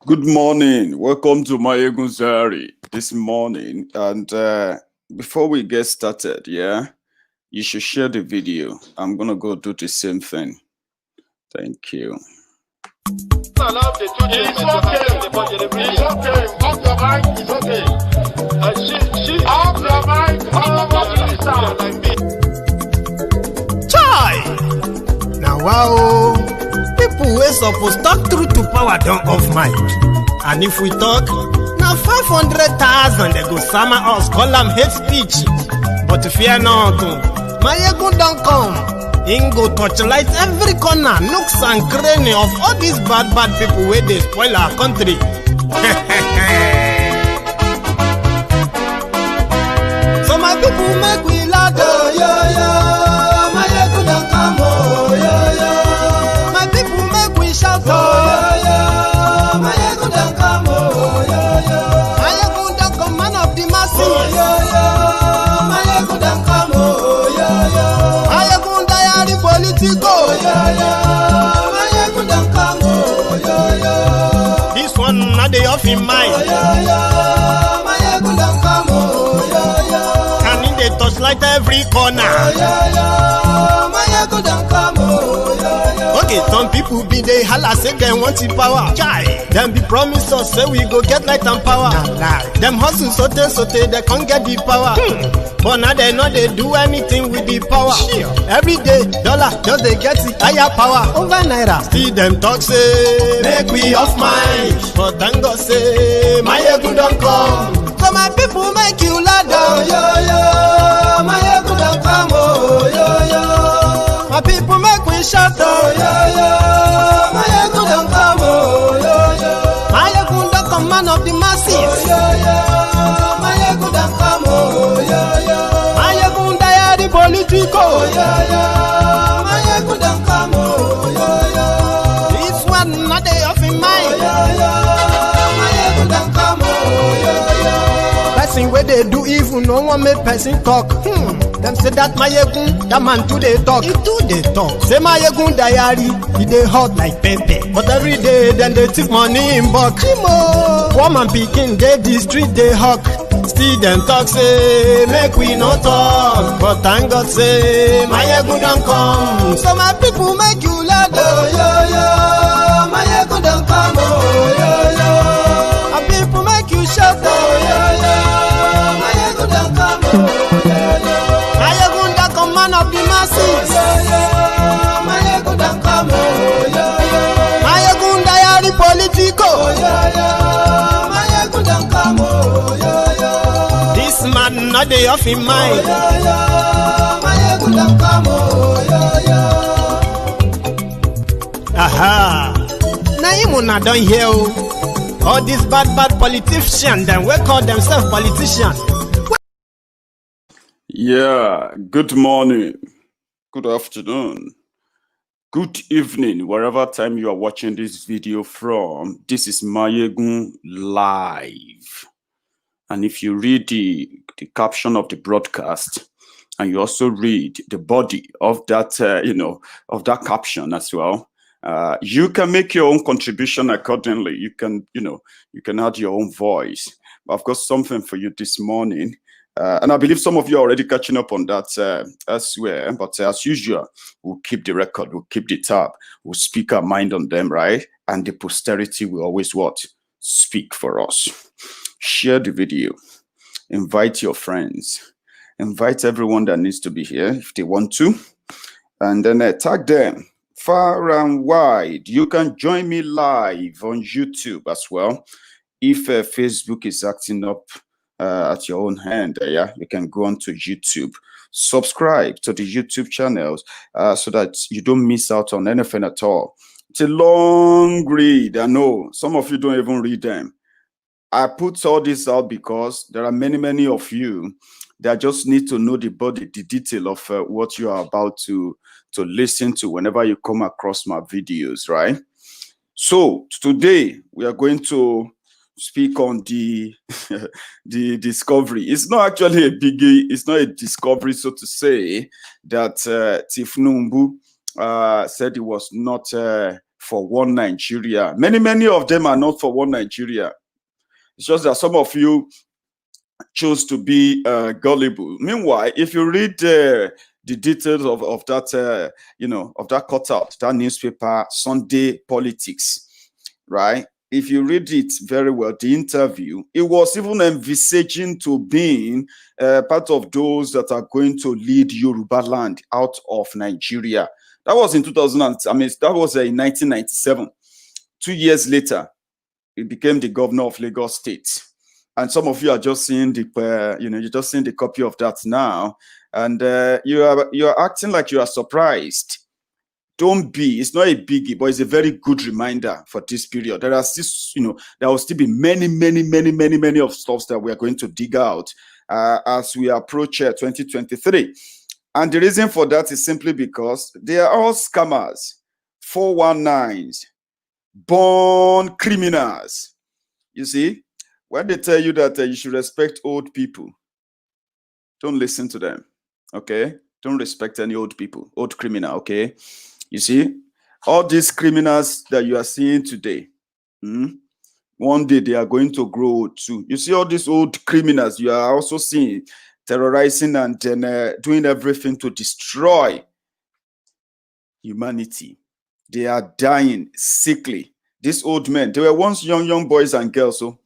Good morning. Welcome to Maiyegun General this morning. And before we get started, you should share the video. I'm gonna go do the same thing. Thank you. It's okay. Off your mind. It's okay. Off your mind. Chai! Now wow, people wey suppose talk truth to power don't off mic. And if we talk, now 500,000 they go summer us, call them hate speech. But fear not, Maiyegun don't come. Him go torchlight every corner, nooks and cranny of all these bad people where they spoil our country. So my people make we laugh, yo. Maiyegun don't come, yo. My people make we shout, yo. Maiyegun don't come, yo. Maiyegun don't come, man of the masses, yo. Maiyegun don't come, yo. Maiyegun diary politico, yo. Maiyegun don't come, yo. This one not the off in mind, Maiyegun don't come, yo. And in the touchlight every corner, Maiyegun don't come, okay, some people be they holla say they want the power. Chai, them be promise us say we go get light and power. Them hustle sote they can't get the power. But now they know they do anything with the power. Every day, dollar just they get the higher power over naira. See them talk say make we off mind, but thank God say Maiyegun don't come. So my people make you ladder, yo. Maiyegun don't come, yo. My people make we shout, yo. Maiyegun don't come, yo. Maiyegun don't come, man of the masses, yo. Maiyegun don't come, yo. Maiyegun diary politico, yo. Maiyegun don't come, yo. This one not they off in mind, Maiyegun don't come, yo. Person where they do evil, no one make person talk. Them say that Maiyegun, that man too they talk. He too they talk. Say Maiyegun diary, he they hot like pepper. But every day then they take money in bulk. Woman picking, they the street they hawk. Still them talk say make we no talk. But thank God say Maiyegun don't come. So my people make you laugh, yo. Maiyegun don't come, yo. My people make you shout, yo. Maiyegun don't come, yo. Maiyegun don't come, man of the masses, Maiyegun don't come, yo. Maiyegun diary politico, Maiyegun don't come, yo. This man not the off in mind, Maiyegun don't come, yo. Aha, now you not done here. All these bad politicians, then we call themselves politicians. Yeah, good morning, good afternoon, good evening, wherever time you are watching this video from. This is Maiyegun Live. And if you read the caption of the broadcast, and you also read the body of that, of that caption as well, you can make your own contribution accordingly. You can, you can add your own voice. But I've got something for you this morning. And I believe some of you are already catching up on that elsewhere. But as usual, we'll keep the record, we'll keep the tab, we'll speak our mind on them, right? And the posterity will always what? Speak for us. Share the video. Invite your friends. Invite everyone that needs to be here if they want to. And then tag them far and wide. You can join me live on YouTube as well. If Facebook is acting up at your own hand, you can go on to YouTube, subscribe to the YouTube channels so that you don't miss out on anything at all. It's a long read. I know some of you don't even read them. I put all this out because there are many of you that just need to know the detail of what you are about to listen to whenever you come across my videos, right? So today we are going to speak on the discovery. It's not actually a biggie. It's not a discovery, so to say, that Thiefnubu said he was not for one Nigeria. Many of them are not for one Nigeria. It's just that some of you chose to be gullible. Meanwhile, if you read the details of that, of that cutout, that newspaper, Sunday Politics, right? If you read it very well, the interview, it was even envisaging to being part of those that are going to lead Yoruba land out of Nigeria. That was in 2000. That was in 1997. 2 years later, he became the governor of Lagos State. And some of you are just seeing the, you're just seeing the copy of that now, and you're acting like you are surprised. Don't be. It's not a biggie, but it's a very good reminder for this period. There are still, there will still be many of stuff that we are going to dig out as we approach 2023. And the reason for that is simply because they are all scammers, 419s, born criminals. You see, when they tell you that you should respect old people, don't listen to them, okay? Don't respect any old people, old criminal, okay? You see, all these criminals that you are seeing today, one day they are going to grow old too. You see all these old criminals you are also seeing terrorizing and doing everything to destroy humanity. They are dying sickly. These old men, they were once young boys and girls, so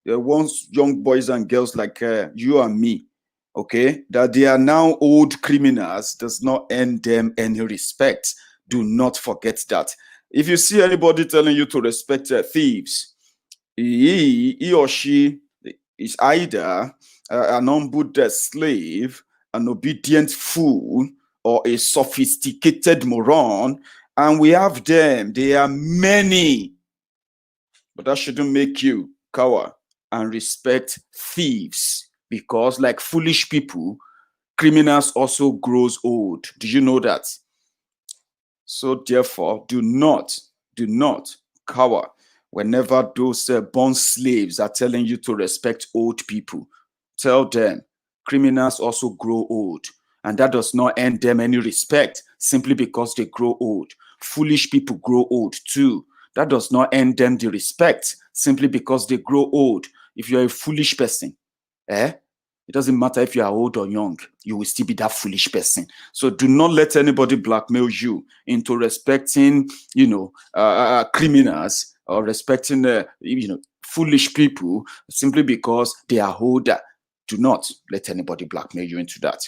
they were once young boys and girls like you and me, okay? That they are now old criminals does not earn them any respect. Do not forget that. If you see anybody telling you to respect thieves, he or she is either an humbled slave, an obedient fool, or a sophisticated moron. And we have them. They are many. But that shouldn't make you cower and respect thieves, because like foolish people, criminals also grows old. Do you know that? So therefore, do not cower whenever those born slaves are telling you to respect old people. Tell them criminals also grow old, and that does not earn them any respect simply because they grow old. Foolish people grow old too. That does not earn them the respect simply because they grow old. If you're a foolish person, it doesn't matter if you are old or young, you will still be that foolish person. So do not let anybody blackmail you into respecting, criminals or respecting, foolish people simply because they are older. Do not let anybody blackmail you into that.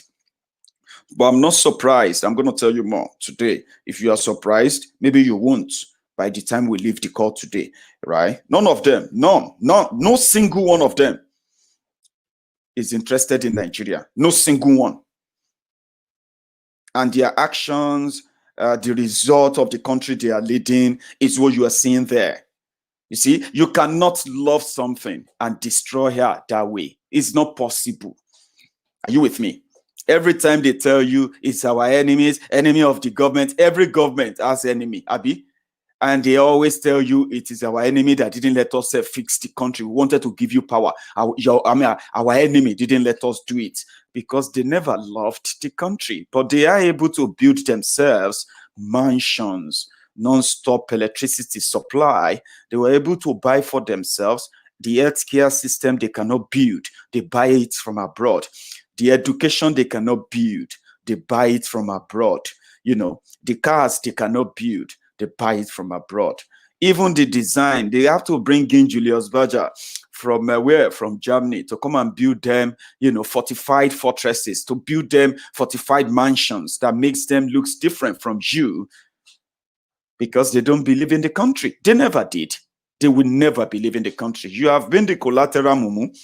But I'm not surprised. I'm going to tell you more today. If you are surprised, maybe you won't by the time we leave the call today, right? None of them, no single one of them is interested in Nigeria. No single one. And their actions, the result of the country they are leading is what you are seeing there. You see, you cannot love something and destroy her that way. It's not possible. Are you with me? Every time they tell you it's our enemies, enemy of the government, every government has enemy, Abi. And they always tell you it is our enemy that didn't let us fix the country. We wanted to give you power. Our enemy didn't let us do it because they never loved the country. But they are able to build themselves mansions, non-stop electricity supply. They were able to buy for themselves the healthcare system they cannot build. They buy it from abroad. The education they cannot build. They buy it from abroad. The cars they cannot build. They buy it from abroad. Even the design, they have to bring in Julius Berger from From Germany to come and build them, fortified fortresses, to build them fortified mansions that makes them look different from you because they don't believe in the country. They never did. They will never believe in the country. You have been the CollateralMumus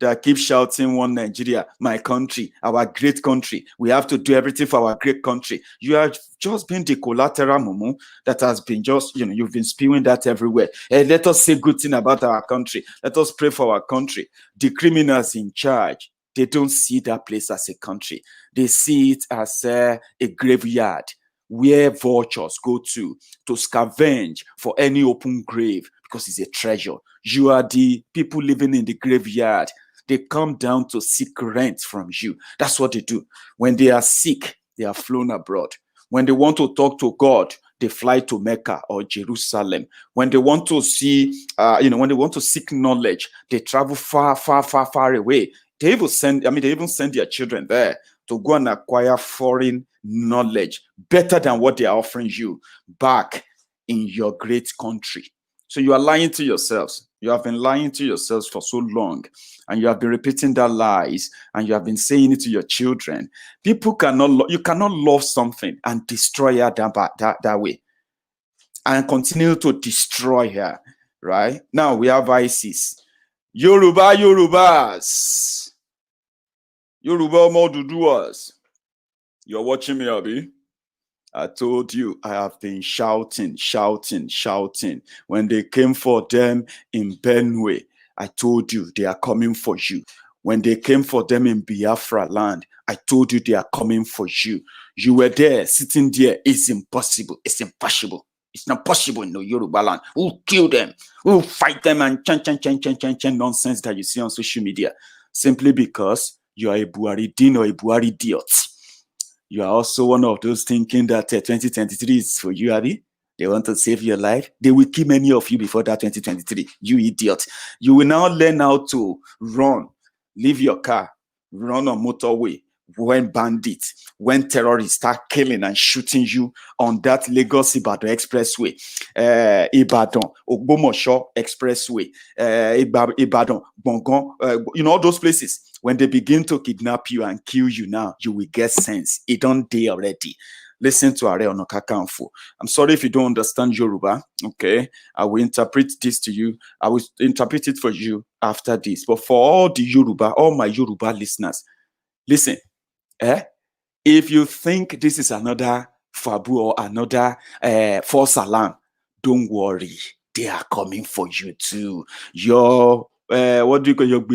that keep shouting one Nigeria, my country, our great country. We have to do everything for our great country. You have just been the CollateralMumus that has been just, you've been spewing that everywhere. Hey, let us say good thing about our country. Let us pray for our country. The criminals in charge, they don't see that place as a country. They see it as a graveyard where vultures go to scavenge for any open grave because it's a treasure. You are the people living in the graveyard. They come down to seek rent from you. That's what they do. When they are sick, they are flown abroad. When they want to talk to God, they fly to Mecca or Jerusalem. When they want to see, when they want to seek knowledge, they travel far, far, far, far away. They even send their children there to go and acquire foreign knowledge better than what they are offering you back in your great country. So you are lying to yourselves. You have been lying to yourselves for so long, and you have been repeating that lies, and you have been saying it to your children. You cannot love something and destroy her that way, and continue to destroy her. Right now, we have ISIS. Yorubas. Yoruba Oduduwas. You're watching me, Abi? I told you I have been shouting. When they came for them in Benue, I told you they are coming for you. When they came for them in Biafra land, I told you they are coming for you. You were there, sitting there. It's impossible. It's impossible. It's not possible in the Yoruba land. We'll kill them. We'll fight them and chan nonsense that you see on social media. Simply because you are a Buhari Dean or a Buhari idiot. You are also one of those thinking that 2023 is for you, Abi. They want to save your life. They will kill many of you before that 2023. You idiot. You will now learn how to run, leave your car, run on motorway, when bandits, when terrorists start killing and shooting you on that Lagos-Ibadan expressway, Ibadan, Ogbomoso expressway, Ibadan, Bongon, all those places. When they begin to kidnap you and kill you now, you will get sense. It don't day already. Listen to Are Ona Kakanfo. I'm sorry if you don't understand Yoruba, okay? I will interpret this to you. I will interpret it for you after this. But for all my Yoruba listeners, listen, if you think this is another Fabu or another false alarm, don't worry. They are coming for you too. Your what do you call your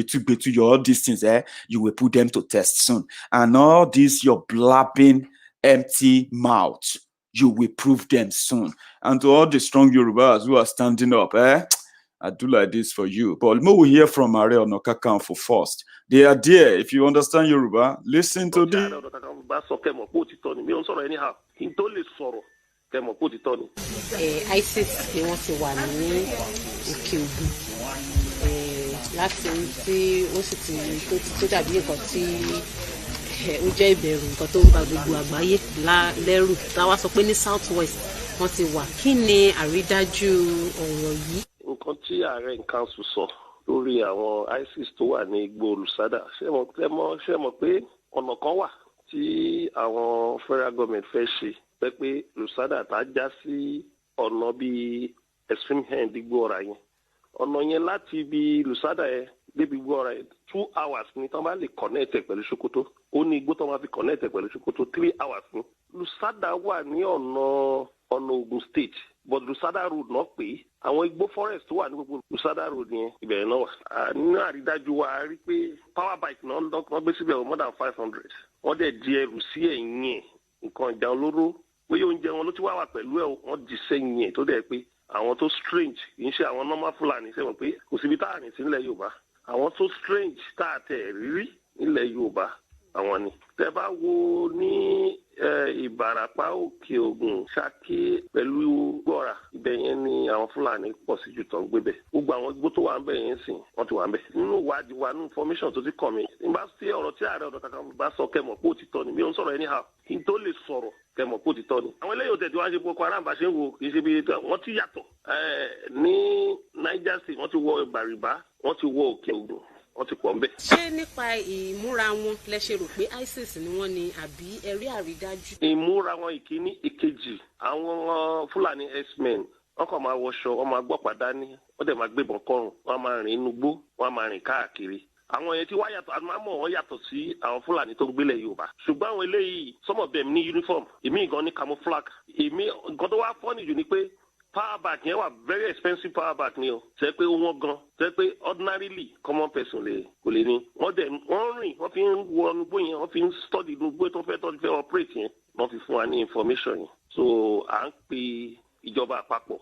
all these things, you will put them to test soon. And all this, your blabbing, empty mouth, you will prove them soon. And to all the strong Yorubas who are standing up, I do like this for you. But we will hear from Are Ona Kakanfo first. They are there. If you understand Yoruba, listen to this. ISIS ni wọ́n ti wà ní òkè Ògùn láti tí ó sì ti tó dàbí nǹkan tí ó jẹ́ ìbẹ̀rù, nǹkan tó ń ba gbogbo àgbáyé lẹ́rù. Táwa sọ pé ní South West wọ́n ti wà. Kí ni àrídájú ọ̀rọ̀ yìí? Nǹkan tí ààrẹ council sọ lórí àwọn ISIS tó wà ní igbó Lusada, ṣé mọ̀ pé ọ̀nà kan wà tí àwọn federal government fẹ́ ṣe pé Lusada tá já sí ọ̀nà bíi extreme end igbó ọ̀rá yẹn. Ọ̀nà yẹn láti ibi Lusada yẹn débi igbó ọ̀rá yẹn 2 hours ni tán bá lè connect pẹ̀lú Sokoto. Ó ní igbó tán bá fi connect pẹ̀lú Sokoto 3 hours ni. Lusada wà ní ọ̀nà Ogun State, but Lusada road náà pé àwọn igbó forest tó wà ní gbogbo Lusada road yẹn ìbẹ̀rẹ̀ náà wà. Nínú àrídájú wa rí pé power bike náà wọ́n gbé síbẹ̀ more than 500. Wọ́n dẹ̀ di ẹrù sí ẹ̀yìn ẹ̀, nǹkan ìjà olóró, bóyá oúnjẹ wọn ló ti wà pẹ̀lú ẹ̀, wọ́n di sẹ́yìn ẹ̀ tó dẹ̀ pé àwọn tó strange kì í ṣe àwọn normal Fulani sẹ́wọ̀n pé kò síbi tá à rìn sí nílẹ̀ Yorùbá. Àwọn tó strange tá a tẹ̀ rírí nílẹ̀ Yorùbá àwọn ni. Tẹ́ bá wo ní Ìbàràpá, Òkè Ògùn, Ṣakí pẹ̀lú Gbọ́ra, ibẹ̀ yẹn ni àwọn Fúlàní pọ̀ sí jù tán gbé bẹ̀. Gbogbo àwọn igbó tó wà ń bẹ̀ yẹn sìn wọ́n ti wà ń bẹ̀. Nínú ìwádìí wa, nínú information tó ti kàn mí, nígbà tí ọ̀rọ̀ tí Ààrẹ Ọ̀nà Kakanfò bá sọ kẹmọ̀ pé òtítọ́ ni, mi ò ń sọ̀rọ̀ anyhow, kí n tó lè sọ̀rọ̀ kẹmọ̀ pé òtítọ́ ni. Àwọn eléyìí òtẹ̀tẹ̀ wá ń ṣe Boko Haram bá ṣe ń wo kì í ṣe bí wọ́n ti yàtọ̀. Ní Niger State wọ́n ti wọ Ìbàrìbá, wọ́n ti wọ Òkè Ògùn, wọ́n ti pọ̀ ń bẹ̀. Ṣé nípa ìmúra wọn lẹ ṣe rò pé ISIS ni wọ́n ni àbí ẹ̀rí àrídájú? Ìmúra wọn ìkíní ìkejì, àwọn Fúlàní X-Men wọ́n kàn máa wọṣọ, wọ́n máa gbọ́pàá dání, wọ́n dẹ̀ máa gbébọn kọ́rùn, wọ́n máa rìn inú igbó, wọ́n máa rìn káàkiri. Àwọn yẹn tí wá yàtọ̀, àmọ́ wọ́n yàtọ̀ sí àwọn Fúlàní tó ń gbélé Yorùbá. Ṣùgbọ́n àwọn eléyìí, some of them ní uniform, èmi gan ní camouflage. Èmi nǹkan tó wá fọ́nì jù ni pé power bank yẹn wà very expensive power bank ni o. Ṣé pé ó wọ́n gan, ṣé pé ordinarily common person kò lè ní. Wọ́n rìn, wọ́n fi ń wọ inúgbó yẹn, wọ́n fi ń study inúgbó tó fẹ́ operate yẹn, wọ́n fi fún wa ní information yẹn. So à ń pe ìjọba àpapọ̀,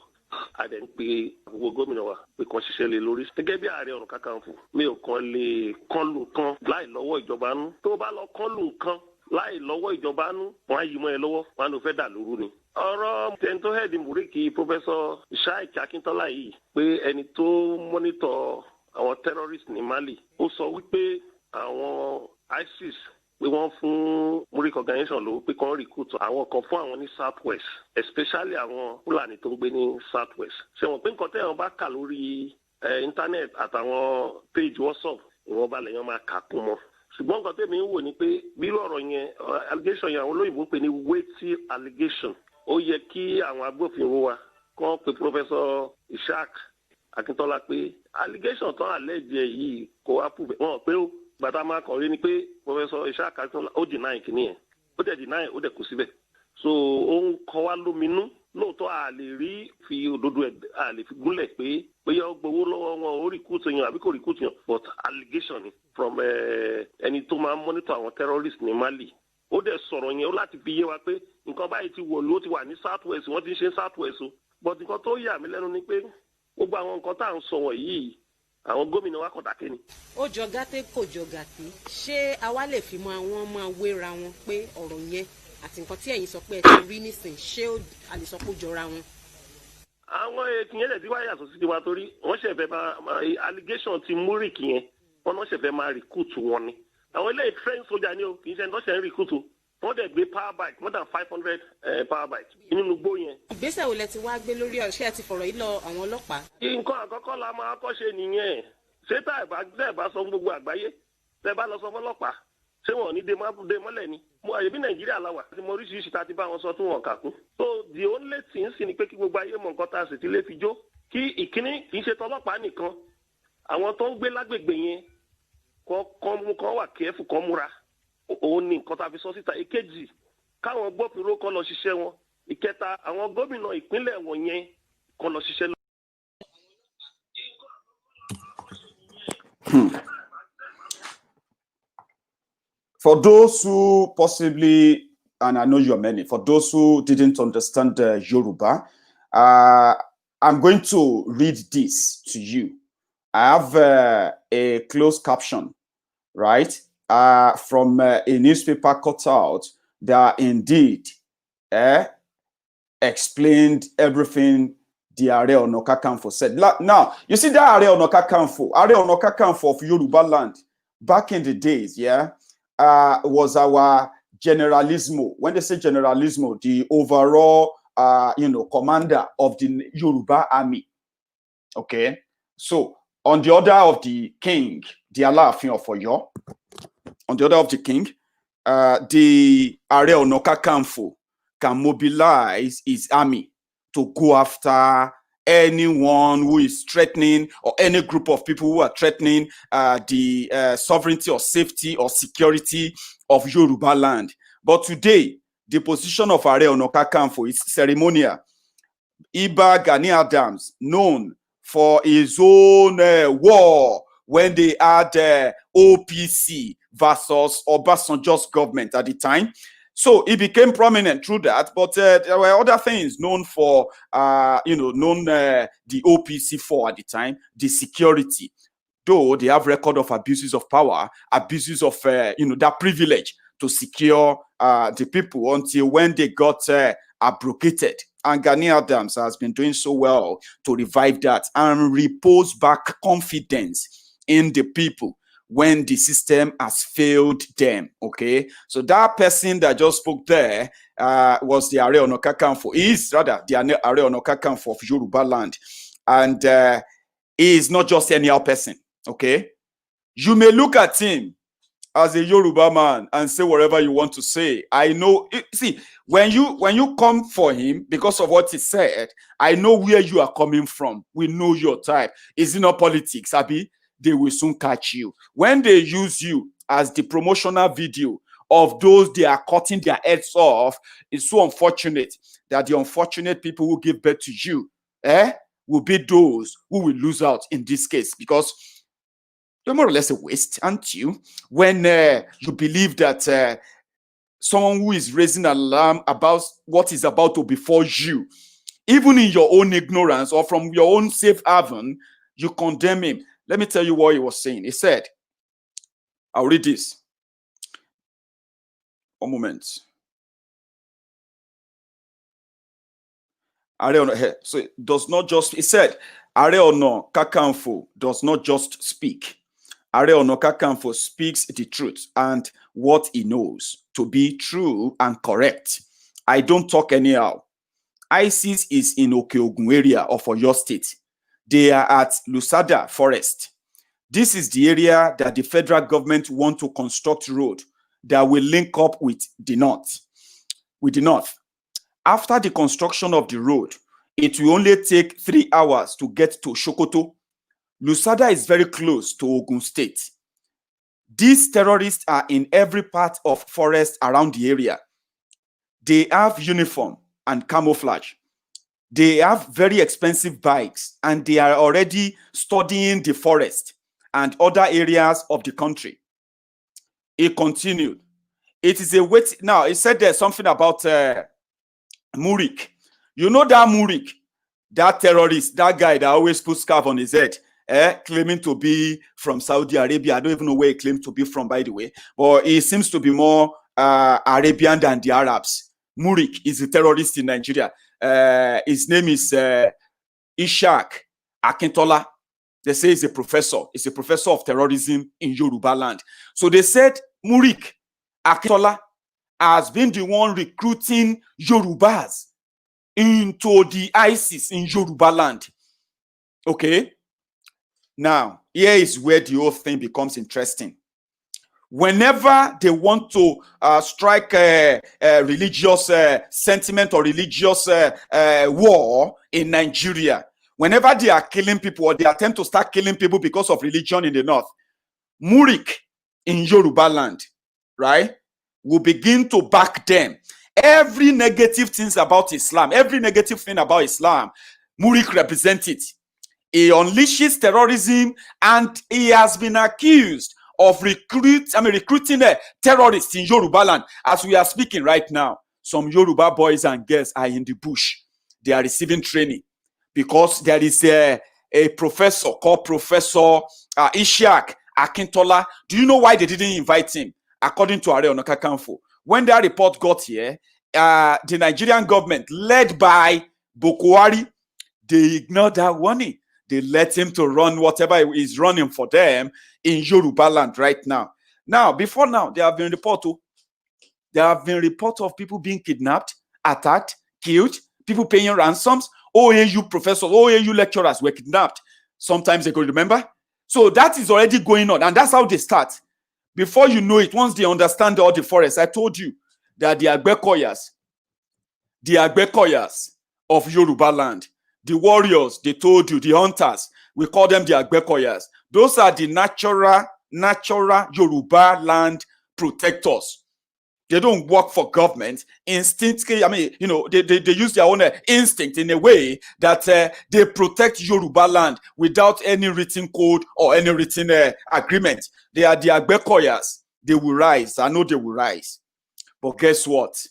a dẹ̀ ń pe gbogbo gómìnà wa pé kàn ṣiṣẹ́ lé lórí. Gẹ́gẹ́ bí Ààrẹ Ọ̀nà Kakanfò, mi ò kàn lè kán lù kan láì lọ́wọ́ ìjọba nú. Tó bá lọ kán lù kan láì lọ́wọ́ ìjọba nú, wọ́n á yí mọ́ ẹ lọ́wọ́, wọ́n á lọ fẹ́ dà lóru ni. ọ̀rọ̀ tẹ̀ntọ́ head Muriki Professor Sheikh Akintola yìí pé ẹni tó monitor àwọn terrorists ní Mali ó sọ wípé àwọn ISIS pé wọ́n fún Muriki organization lówó pé kàn recruit àwọn kan fún àwọn ní Southwest, especially àwọn Fúlàní tó ń gbé ní Southwest. ṣé wọ́n pé nǹkan tẹ́yàn bá kà lórí internet àtàwọn page WhatsApp ìwọ̀n balẹ̀ yẹn máa kà kún mọ́. ṣùgbọ́n nǹkan tẹ́mi ń wò ni pé bí ọ̀rọ̀ yẹn allegation yẹn àwọn olóyìnbó ń pè ní weighty allegation. Ó yẹ kí àwọn agbófinró wa kàn pé Professor Ishaq Akintola pé allegation tán àlẹ́jẹ̀ yìí kò approve wọn pé ó gbàtà máa kàn rí ni pé Professor Ishaq Akintola ó deny kìíní yẹn ó dẹ̀ deny ó dẹ̀ kù síbẹ̀. So ó ń kọ́ wá lóminú lóòótọ́ a lè rí fi òdodo ẹ̀ a lè fi gúnlẹ̀ pé bóyá ó gbowó lọ́wọ́ wọn ó recruit yàn àbí kò recruit yàn but allegation ni from ẹni tó máa ń monitor àwọn terrorists ní Mali. Ó dẹ̀ sọ̀rọ̀ yẹn ó láti fi yé wa pé nǹkan báyìí ti wọ̀ ló ti wà ní Southwest wọ́n ti ń ṣe Southwest o but nǹkan tó yà mí lẹ́nu ni pé gbogbo àwọn nǹkan tá à ń sọ wọ̀nyí àwọn gómìnà wa kàn dákẹ́ ni. Ó jọ gàtẹ́ kò jọ gàtẹ́ ṣé àwa lè fi mọ àwọn máa wéra wọn pé ọ̀rọ̀ yẹn àti nǹkan tí ẹ̀yin sọ pé ẹ ti rí nísìn ṣé a lè sọ pé ó jọra wọn. Àwọn ètò yẹn lè ti wáyà sọ sí tiwa torí wọ́n ṣẹ̀fẹ̀ máa allegation ti Muriki yẹn wọ́n ṣẹ̀fẹ̀ máa recruit wọn ni. Àwọn ilé train soldier ni o kì í ṣe ẹni tó ṣe ń recruit o wọ́n dẹ̀ gbé power bike more than 500 power bike nínú igbó yẹn. Ìgbésẹ̀ wo lẹ ti wá gbé lórí ọ̀rọ̀ ṣé ẹ ti fọ̀rọ̀ yìí lọ àwọn ọlọ́pàá. Nǹkan àkọ́kọ́ la máa kọ́ ṣe nìyẹn ṣé tá ẹ̀ bá sọ fún gbogbo àgbáyé tẹ́ bá lọ sọ fọlọ́pàá ṣé wọn ò ní dé mọ́lẹ̀ ni mo àyè bí Nàìjíríà la wà àti mo oríṣiríṣi tá a ti bá wọn sọ tí wọn kà kún. So the only thing sì ni pé kí gbogbo ayé mọ nǹkan tá a sì ti lè fi jó kí ìkíní kì í ṣe tọlọ́pàá nìkan àwọn tó ń gbé lágbègbè yẹn kọ́ wà kẹ́ẹ̀fù kan múra òun ni nǹkan tá a fi sọ síta. Ìkejì káwọn gbófinró kọ́ lọ ṣiṣẹ́ wọn. Ìkẹta àwọn gómìnà ìpínlẹ̀ wọ̀nyẹn kọ́ lọ ṣiṣẹ́ lọ. For those who possibly, and I know you're many, for those who didn't understand Yoruba, I'm going to read this to you. I have a closed caption, right, from a newspaper cut out that indeed explained everything the Ààrẹ Ọ̀nà Kakanfò said. Now, you see that Ààrẹ Ọ̀nà Kakanfò of Yoruba land, back in the days, was our generalismo. When they say generalismo, the overall, commander of the Yoruba army. Okay, so on the order of the king, the Aláàfin of Ọ̀yọ́, on the order of the king, the Ààrẹ Ọ̀nà Kakanfò can mobilize his army to go after anyone who is threatening, or any group of people who are threatening the sovereignty or safety or security of Yoruba land. But today, the position of Ààrẹ Ọ̀nà Kakanfò is ceremonial. Iba Gani Adams, known for his own war when they had OPC versus Obasanjo's government at the time. So he became prominent through that, but there were other things known for, the OPC for at the time, the security. Though they have record of abuses of power, abuses of, that privilege to secure the people until when they got abrogated. And Gani Adams has been doing so well to revive that and repose back confidence in the people when the system has failed them. Okay, so that person that just spoke there was the Ààrẹ Ọ̀nà Kakanfò. He is rather the Ààrẹ Ọ̀nà Kakanfò of Yoruba land, and he is not just any other person. Okay, you may look at him as a Yoruba man and say whatever you want to say. I know. See, when you come for him because of what he said, I know where you are coming from. We know your type. Is it not politics, Abi? They will soon catch you. When they use you as the promotional video of those they are cutting their heads off, it's so unfortunate that the unfortunate people who give birth to you will be those who will lose out in this case, because you're more or less a waste, aren't you? When you believe that someone who is raising alarm about what is about to befall you, even in your own ignorance or from your own safe haven, you condemn him. Let me tell you what he was saying. He said, I'll read this. One moment. So it does not just, it said, Are Ona Kakanfo does not just speak. Are Ona Kakanfo speaks the truth and what he knows to be true and correct. I don't talk anyhow. ISIS is in Ogun area of Oyo State. They are at Lusada Forest. This is the area that the federal government want to construct road that will link up with the north. After the construction of the road, it will only take 3 hours to get to Sokoto. Lusada is very close to Ogun State. These terrorists are in every part of forest around the area. They have uniform and camouflage. They have very expensive bikes, and they are already studying the forest and other areas of the country. It continued. It is a wait. Now, it said there's something about Murik. You know that Murik, that terrorist, that guy that always puts scarf on his head, claiming to be from Saudi Arabia. I don't even know where he claims to be from, by the way. But he seems to be more Arabian than the Arabs. Murik is a terrorist in Nigeria. His name is Ishaq Akintola. They say he's a professor. He's a professor of terrorism in Yoruba land. So they said Murik Akintola has been the one recruiting Yorubas into the ISIS in Yoruba land. Okay? Now, here is where the whole thing becomes interesting. Whenever they want to strike a religious sentiment or religious war in Nigeria, whenever they are killing people or they attempt to start killing people because of religion in the north, Murik in Yoruba land, right, will begin to back them. Every negative things about Islam, every negative thing about Islam, Murik represents it. He unleashes terrorism, and he has been accused of recruiting terrorists in Yoruba land. As we are speaking right now, some Yoruba boys and girls are in the bush. They are receiving training because there is a professor called Professor Ishaq Akintola. Do you know why they didn't invite him? According to Are Ona Kakanfo, when that report got here, the Nigerian government, led by Buhari, they ignored that warning. They let him to run whatever is running for them in Yoruba land right now. Now, before now, there have been reports of people being kidnapped, attacked, killed, people paying ransoms. OAU professors, OAU lecturers were kidnapped sometimes ago, remember? So that is already going on, and that's how they start. Before you know it, once they understand all the forests, I told you that the Agbekoyas of Yoruba land, the warriors, they told you, the hunters, we call them the Agbekoyas. Those are the natural Yoruba land protectors. They don't work for government. Instinctively, I mean, you know, they use their own instinct in a way that they protect Yoruba land without any written code or any written agreement. They are the Agbekoyas. They will rise. I know they will rise. But guess what?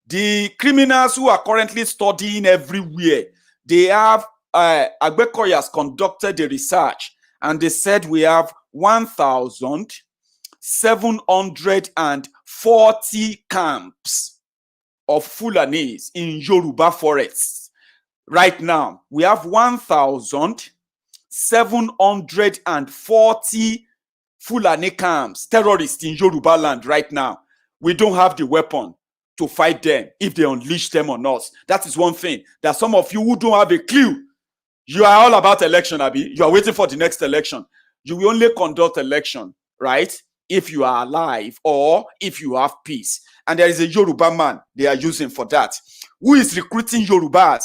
The criminals who are currently studying everywhere, they have Agbekoyas conducted the research, and they said we have 1,740 camps of Fulanis in Yoruba forests. Right now, we have 1,740 Fulani camps, terrorists in Yoruba land right now. We don't have the weapon to fight them if they unleash them on us. That is one thing that some of you who don't have a clue, you are all about election, Abi. You are waiting for the next election. You will only conduct election, right, if you are alive or if you have peace. And there is a Yoruba man they are using for that, who is recruiting Yoruba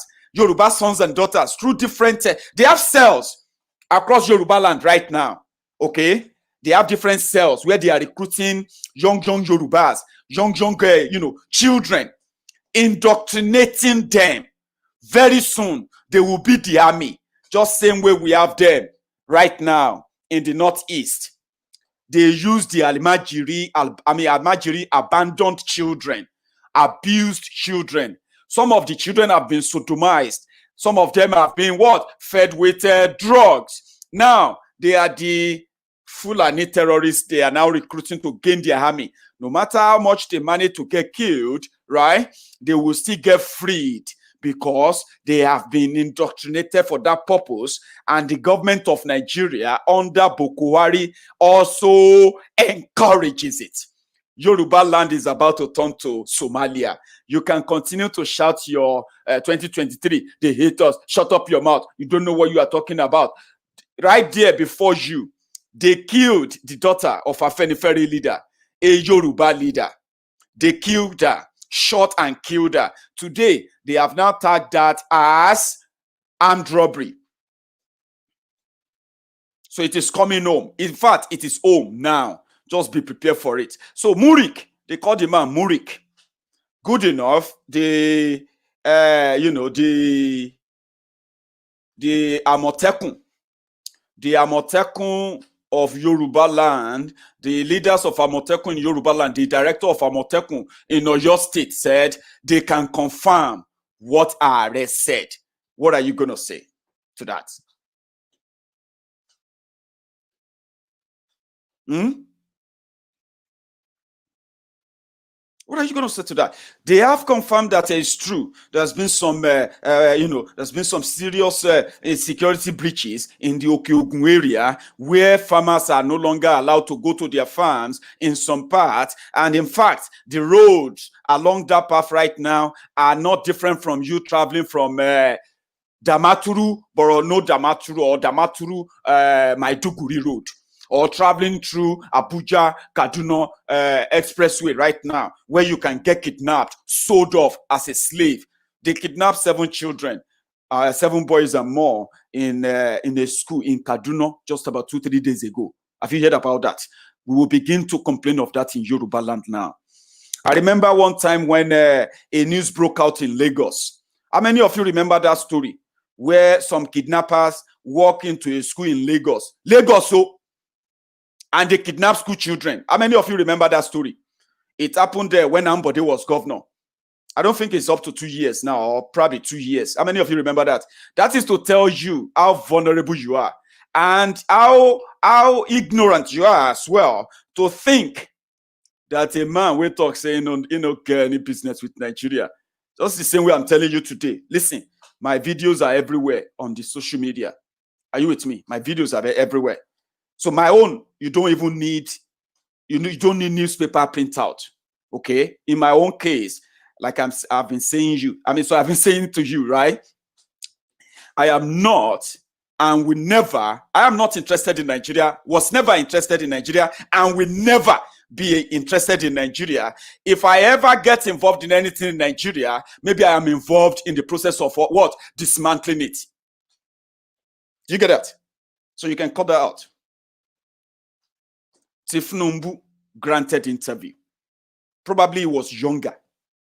sons and daughters through different, they have cells across Yoruba land right now, okay? They have different cells where they are recruiting young Yorubas, young children, indoctrinating them. Very soon, they will be the army, just same way we have them right now in the Northeast. They use the Almajiri, abandoned children, abused children. Some of the children have been sodomized. Some of them have been fed with drugs. Now, they are the Fulani terrorists they are now recruiting to gain their army. No matter how much they manage to get killed, right, they will still get freed because they have been indoctrinated for that purpose, and the government of Nigeria under Buhari also encourages it. Yoruba land is about to turn to Somalia. You can continue to shout your 2023, they hate us, shut up your mouth, you don't know what you are talking about. Right there before you, they killed the daughter of a Afenifere leader, a Yoruba leader. They killed her, shot and killed her. Today, they have now tagged that as armed robbery. So it is coming home. In fact, it is home now. Just be prepared for it. So Murik, they call the man Murik. Good enough. The Amotekun. The Amotekun of Yoruba land, the leaders of Amotekun in Yoruba land, the director of Amotekun in Oyo State said they can confirm what Are said. What are you going to say to that? What are you going to say to that? They have confirmed that it's true. There's been some, there's been some serious security breaches in the OGUN area where farmers are no longer allowed to go to their farms in some parts. And in fact, the roads along that path right now are not different from you traveling from Damaturu, Borono Damaturu, or Damaturu Maiduguri Road, or traveling through Abuja Kaduna expressway right now, where you can get kidnapped, sold off as a slave. They kidnapped 7 children, 7 boys and more in a school in Kaduna just about 2-3 days ago. Have you heard about that? We will begin to complain of that in Yoruba land now. I remember one time when a news broke out in Lagos. How many of you remember that story? Where some kidnappers walk into a school in Lagos. And they kidnapped school children. How many of you remember that story? It happened there when Ambode was governor. I don't think it's up to 2 years now, or probably 2 years. How many of you remember that? That is to tell you how vulnerable you are and how ignorant you are as well to think that a man will talk saying, you know, get any business with Nigeria. Just the same way I'm telling you today. Listen, my videos are everywhere on the social media. Are you with me? My videos are everywhere. So my own, you don't even need, you don't need newspaper printout. Okay? In my own case, like I've been saying to you, right? I am not and will never, I am not interested in Nigeria, was never interested in Nigeria, and will never be interested in Nigeria. If I ever get involved in anything in Nigeria, maybe I am involved in the process of what? Dismantling it. Do you get that? So you can cut that out. Thiefnubu granted interview. Probably he was younger.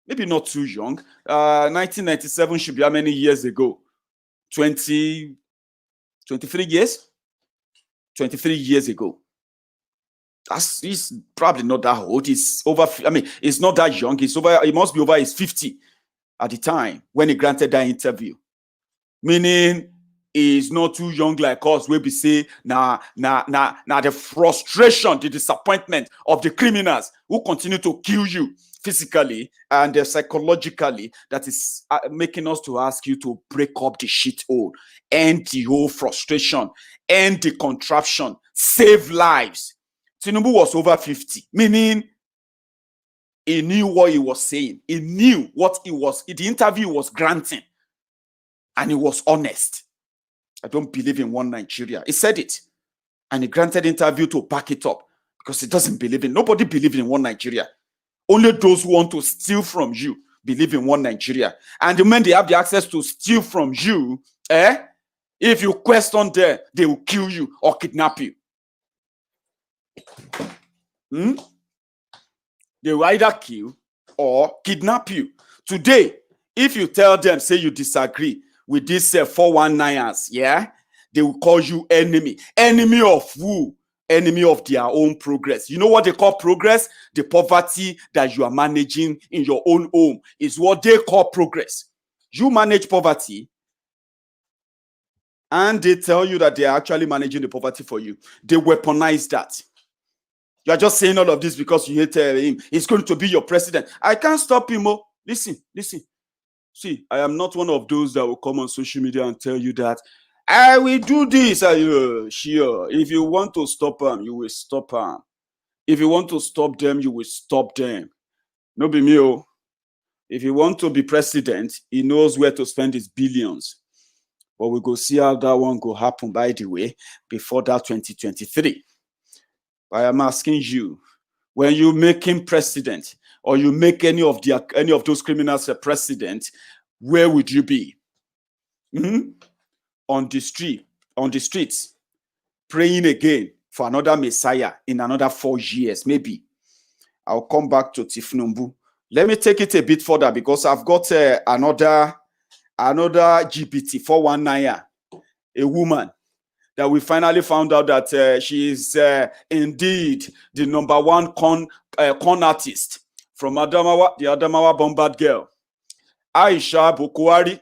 Maybe not too young. 1997 should be how many years ago? 23 years? 23 years ago. He's probably not that old. He's over, I mean, he's not that young. He's over, he must be over his 50 at the time when he granted that interview. Meaning, he's not too young like us, where we say, the frustration, the disappointment of the criminals who continue to kill you physically and psychologically, that is making us to ask you to break up the shithole, end the whole frustration, end the contraption, save lives. Tinubu was over 50, meaning he knew what he was saying. He knew what he was, the interview was granting, and he was honest. I don't believe in one Nigeria. He said it. And he granted interview to back it up because he doesn't believe in, nobody believes in one Nigeria. Only those who want to steal from you believe in one Nigeria. And the men they have the access to steal from you, if you question them, they will kill you or kidnap you. They will either kill or kidnap you. Today, if you tell them, say you disagree with these 419ers, yeah, they will call you enemy. Enemy of who? Enemy of their own progress. You know what they call progress? The poverty that you are managing in your own home is what they call progress. You manage poverty, and they tell you that they are actually managing the poverty for you. They weaponize that. You are just saying all of this because you hate him. He's going to be your president. I can't stop him. Oh. Listen. See, I am not one of those that will come on social media and tell you that I will do this. Sure. If you want to stop them, you will stop them. If you want to stop them, you will stop them. No be me. Oh. If you want to be president, he knows where to spend his billions. But we go see how that one go happen, by the way, before that 2023. I am asking you, when you make him president, or you make any of those criminals a president, where would you be? On the streets, praying again for another Messiah in another 4 years, maybe. I'll come back to Thiefnubu. Let me take it a bit further because I've got another GPT 419, a woman that we finally found out that she is indeed the #1 con artist from Adamawa, the Adamawa Bombard girl. Aisha Bukarwari.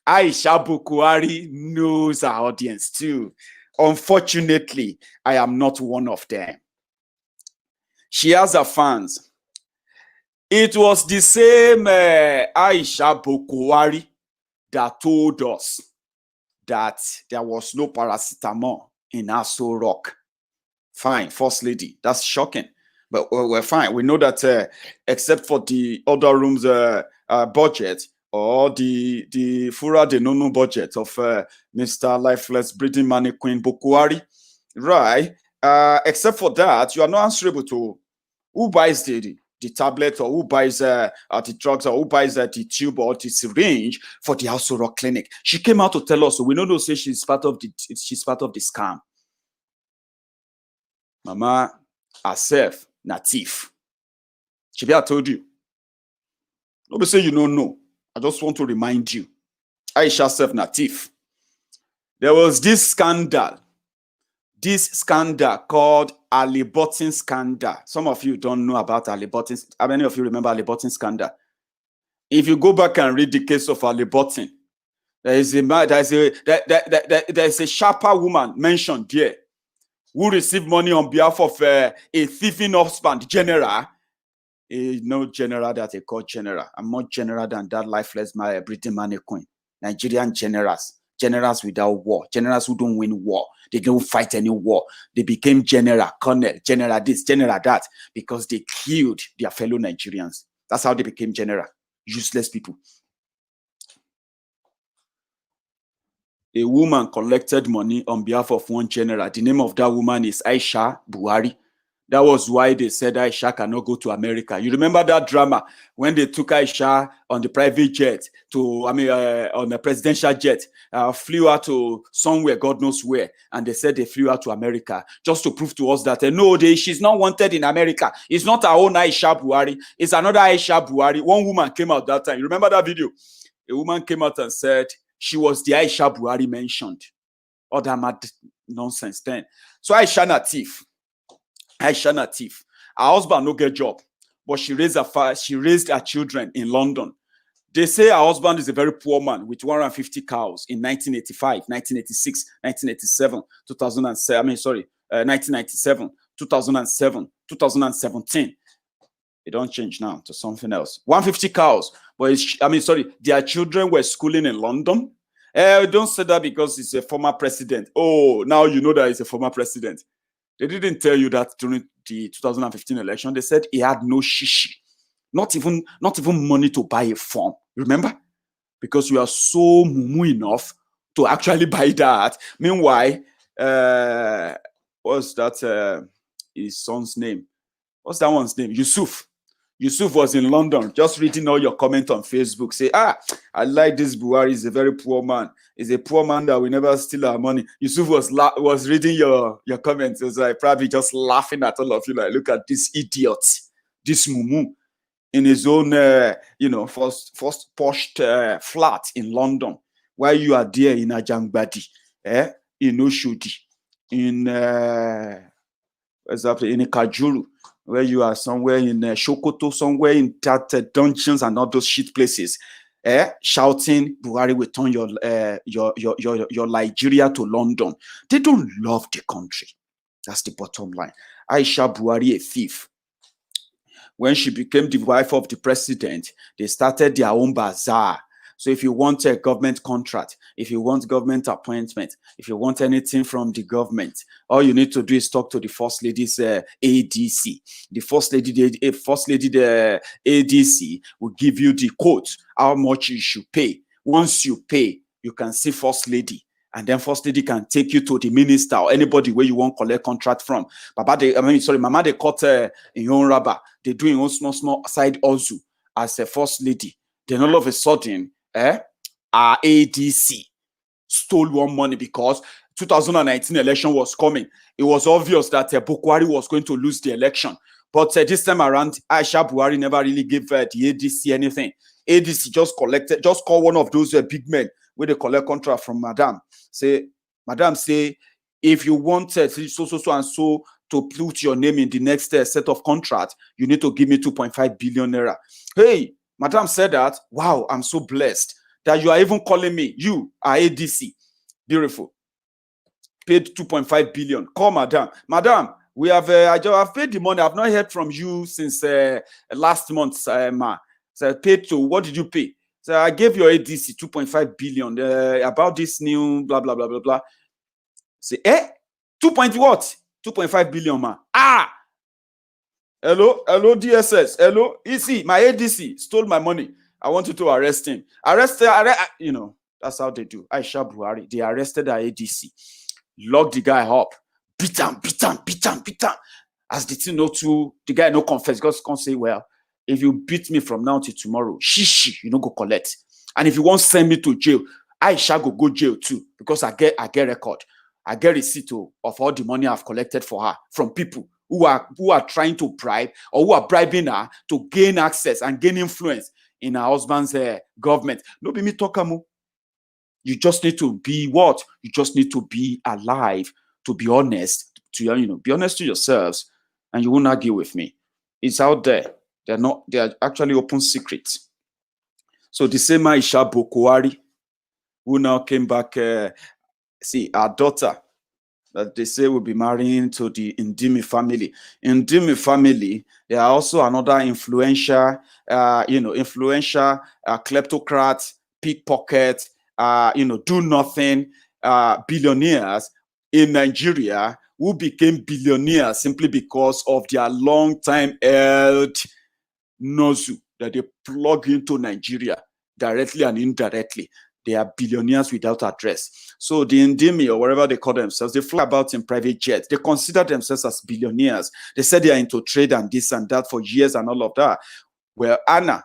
Aisha Bukarwari knows her audience too. Unfortunately, I am not one of them. She has her fans. It was the same Aisha Bukarwari that told us that there was no paracetamol in Aso Rock. Fine, First Lady. That's shocking. But we're fine. We know that except for the other rooms budget or the Fura de Nono budget of Mr. Lifeless Breathing Money Queen Bukarwari, right? Except for that, you are not answerable to who buys the tablet or who buys the drugs or who buys the tube or the syringe for the Aso Rock clinic. She came out to tell us, so we know say she's part of the scam. Mama herself, native. Chibi, I told you. Nobody say you don't know. I just want to remind you. Aisha self native. There was this scandal called Ali Button scandal. Some of you don't know about Ali Button. How many of you remember Ali Button scandal? If you go back and read the case of Ali Button, there is a sharper woman mentioned here who received money on behalf of a thieving husband, general. No general that they call general. I'm more general than that lifeless Breathing Money Queen. Nigerian generals without war, generals who don't win war. They don't fight any war. They became general, colonel, general this, general that, because they killed their fellow Nigerians. That's how they became general. Useless people. A woman collected money on behalf of one general. The name of that woman is Aisha Buhari. That was why they said Aisha cannot go to America. You remember that drama when they took Aisha on the private jet on the presidential jet, flew her to somewhere, God knows where, and they said they flew her to America just to prove to us that she's not wanted in America. It's not our own Aisha Buhari. It's another Aisha Buhari. One woman came out that time. You remember that video? A woman came out and said she was the Aisha Buhari mentioned. All that mad nonsense then. So Aisha native. Her husband no get job, but she raised her children in London. They say her husband is a very poor man with 150 cows in 1985, 1986, 1987, 1997, 2007, 2017. It don't change now to something else. 150 cows, but their children were schooling in London. Don't say that because it's a former president. Oh, now you know that he's a former president. They didn't tell you that during the 2015 election. They said he had no shishi, not even money to buy a form. Remember? Because you are so mumu enough to actually buy that. Meanwhile, what's that? His son's name? What's that one's name? Yusuf. Yusuf was in London, just reading all your comments on Facebook. Say, I like this Buhari. He's a very poor man. He's a poor man that will never steal our money. Yusuf was reading your comments. It was like probably just laughing at all of you. Like, look at this idiot, this mumu, in his own, first posh flat in London, while you are there in Ajangbadi, in Oshodi, in Kajuru, where you are somewhere in Shokoto, somewhere in that dungeons and all those shit places, shouting, Buhari will turn your Nigeria to London. They don't love the country. That's the bottom line. Aisha Buhari, a thief. When she became the wife of the president, they started their own bazaar. So if you want a government contract, if you want government appointment, if you want anything from the government, all you need to do is talk to the First Lady's ADC. The First Lady, the ADC will give you the quote, how much you should pay. Once you pay, you can see First Lady. And then First Lady can take you to the minister or anybody where you want collect contract from. Mama, they cut in your own rubber. They do in own small side also as a First Lady. Then all of a sudden, our ADC stole one money because 2019 election was coming. It was obvious that Buhari was going to lose the election. But this time around, Aisha Buhari never really gave the ADC anything. ADC just call one of those big men where they collect contract from Madam. Madam say, if you want so and so to put your name in the next set of contract, you need to give me 2.5 billion naira. Hey, Madam said that. Wow, I'm so blessed that you are even calling me. You are ADC. Beautiful. Paid 2.5 billion. Call Madam. Madam, we have I've paid the money. I've not heard from you since last month, ma. So I paid to, what did you pay? So I gave your ADC 2.5 billion about this new blah blah blah blah blah. Say, 2.5 billion, ma. Hello, DSS. Hello, EC, my ADC stole my money. I want you to arrest him. Arrest, you know, that's how they do. Aisha Buhari, they arrested her ADC, locked the guy up, beat him. As the thing no too, the guy no confess, because can't say, well, if you beat me from now till tomorrow, you no go collect. And if you want to send me to jail, Aisha go jail too, because I get record. I get receipt of all the money I've collected for her from people who are trying to bribe or who are bribing her to gain access and gain influence in her husband's government. No be me talkamo. You just need to be what? You just need to be alive, to be honest, be honest to yourselves, and you won't argue with me. It's out there. They are actually open secrets. So the same Aisha Bukarwari, who now came back, see, our daughter, that they say will be marrying to the Ndimi family. Ndimi family, they are also another influential, kleptocrat, pickpocket, do nothing, billionaires in Nigeria who became billionaires simply because of their long time held nozu that they plug into Nigeria directly and indirectly. They are billionaires without address. So the Ndimi, or whatever they call themselves, they fly about in private jets. They consider themselves as billionaires. They said they are into trade and this and that for years and all of that. Well, Anna,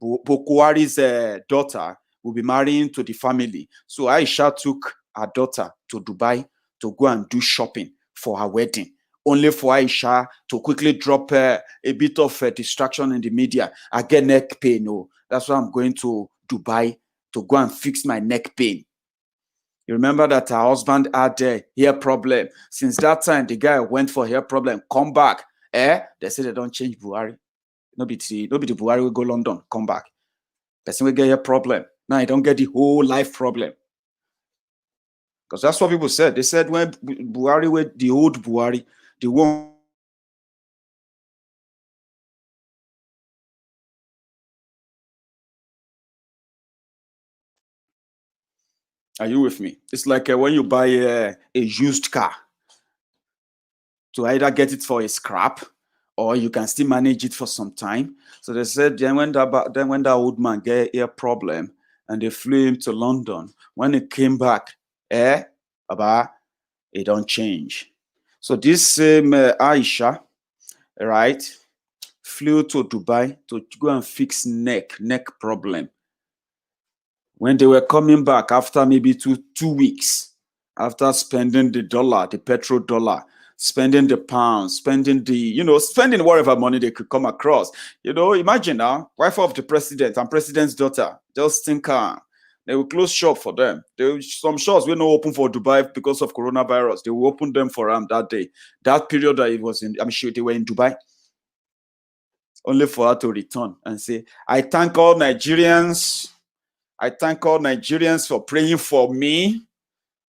Bukarwari's daughter, will be marrying to the family. So Aisha took her daughter to Dubai to go and do shopping for her wedding, only for Aisha to quickly drop a bit of distraction in the media. I get neck pain. Oh, that's why I'm going to Dubai to go and fix my neck pain. You remember that her husband had a hair problem. Since that time, the guy went for hair problem, come back. They say they don't change Buhari. Nobody the Buhari will go London, come back. Person will get hair problem. Now I don't get the whole life problem. Because that's what people said. They said when Buhari with the old Buhari, the one. Are you with me? It's like when you buy a used car, to either get it for a scrap or you can still manage it for some time. So they said then when that old man get a problem and they flew him to London, when he came back, it don't change. So this same Aisha, right, flew to Dubai to go and fix neck problem. When they were coming back after maybe two weeks, after spending the dollar, the petrodollar, spending the pounds, spending spending whatever money they could come across. Imagine now, wife of the president and president's daughter, just think they will close shop for them. Some shops will not open for Dubai because of coronavirus. They will open them for them that day. That period that it was in, I'm sure they were in Dubai. Only for her to return and say, I thank all Nigerians for praying for me.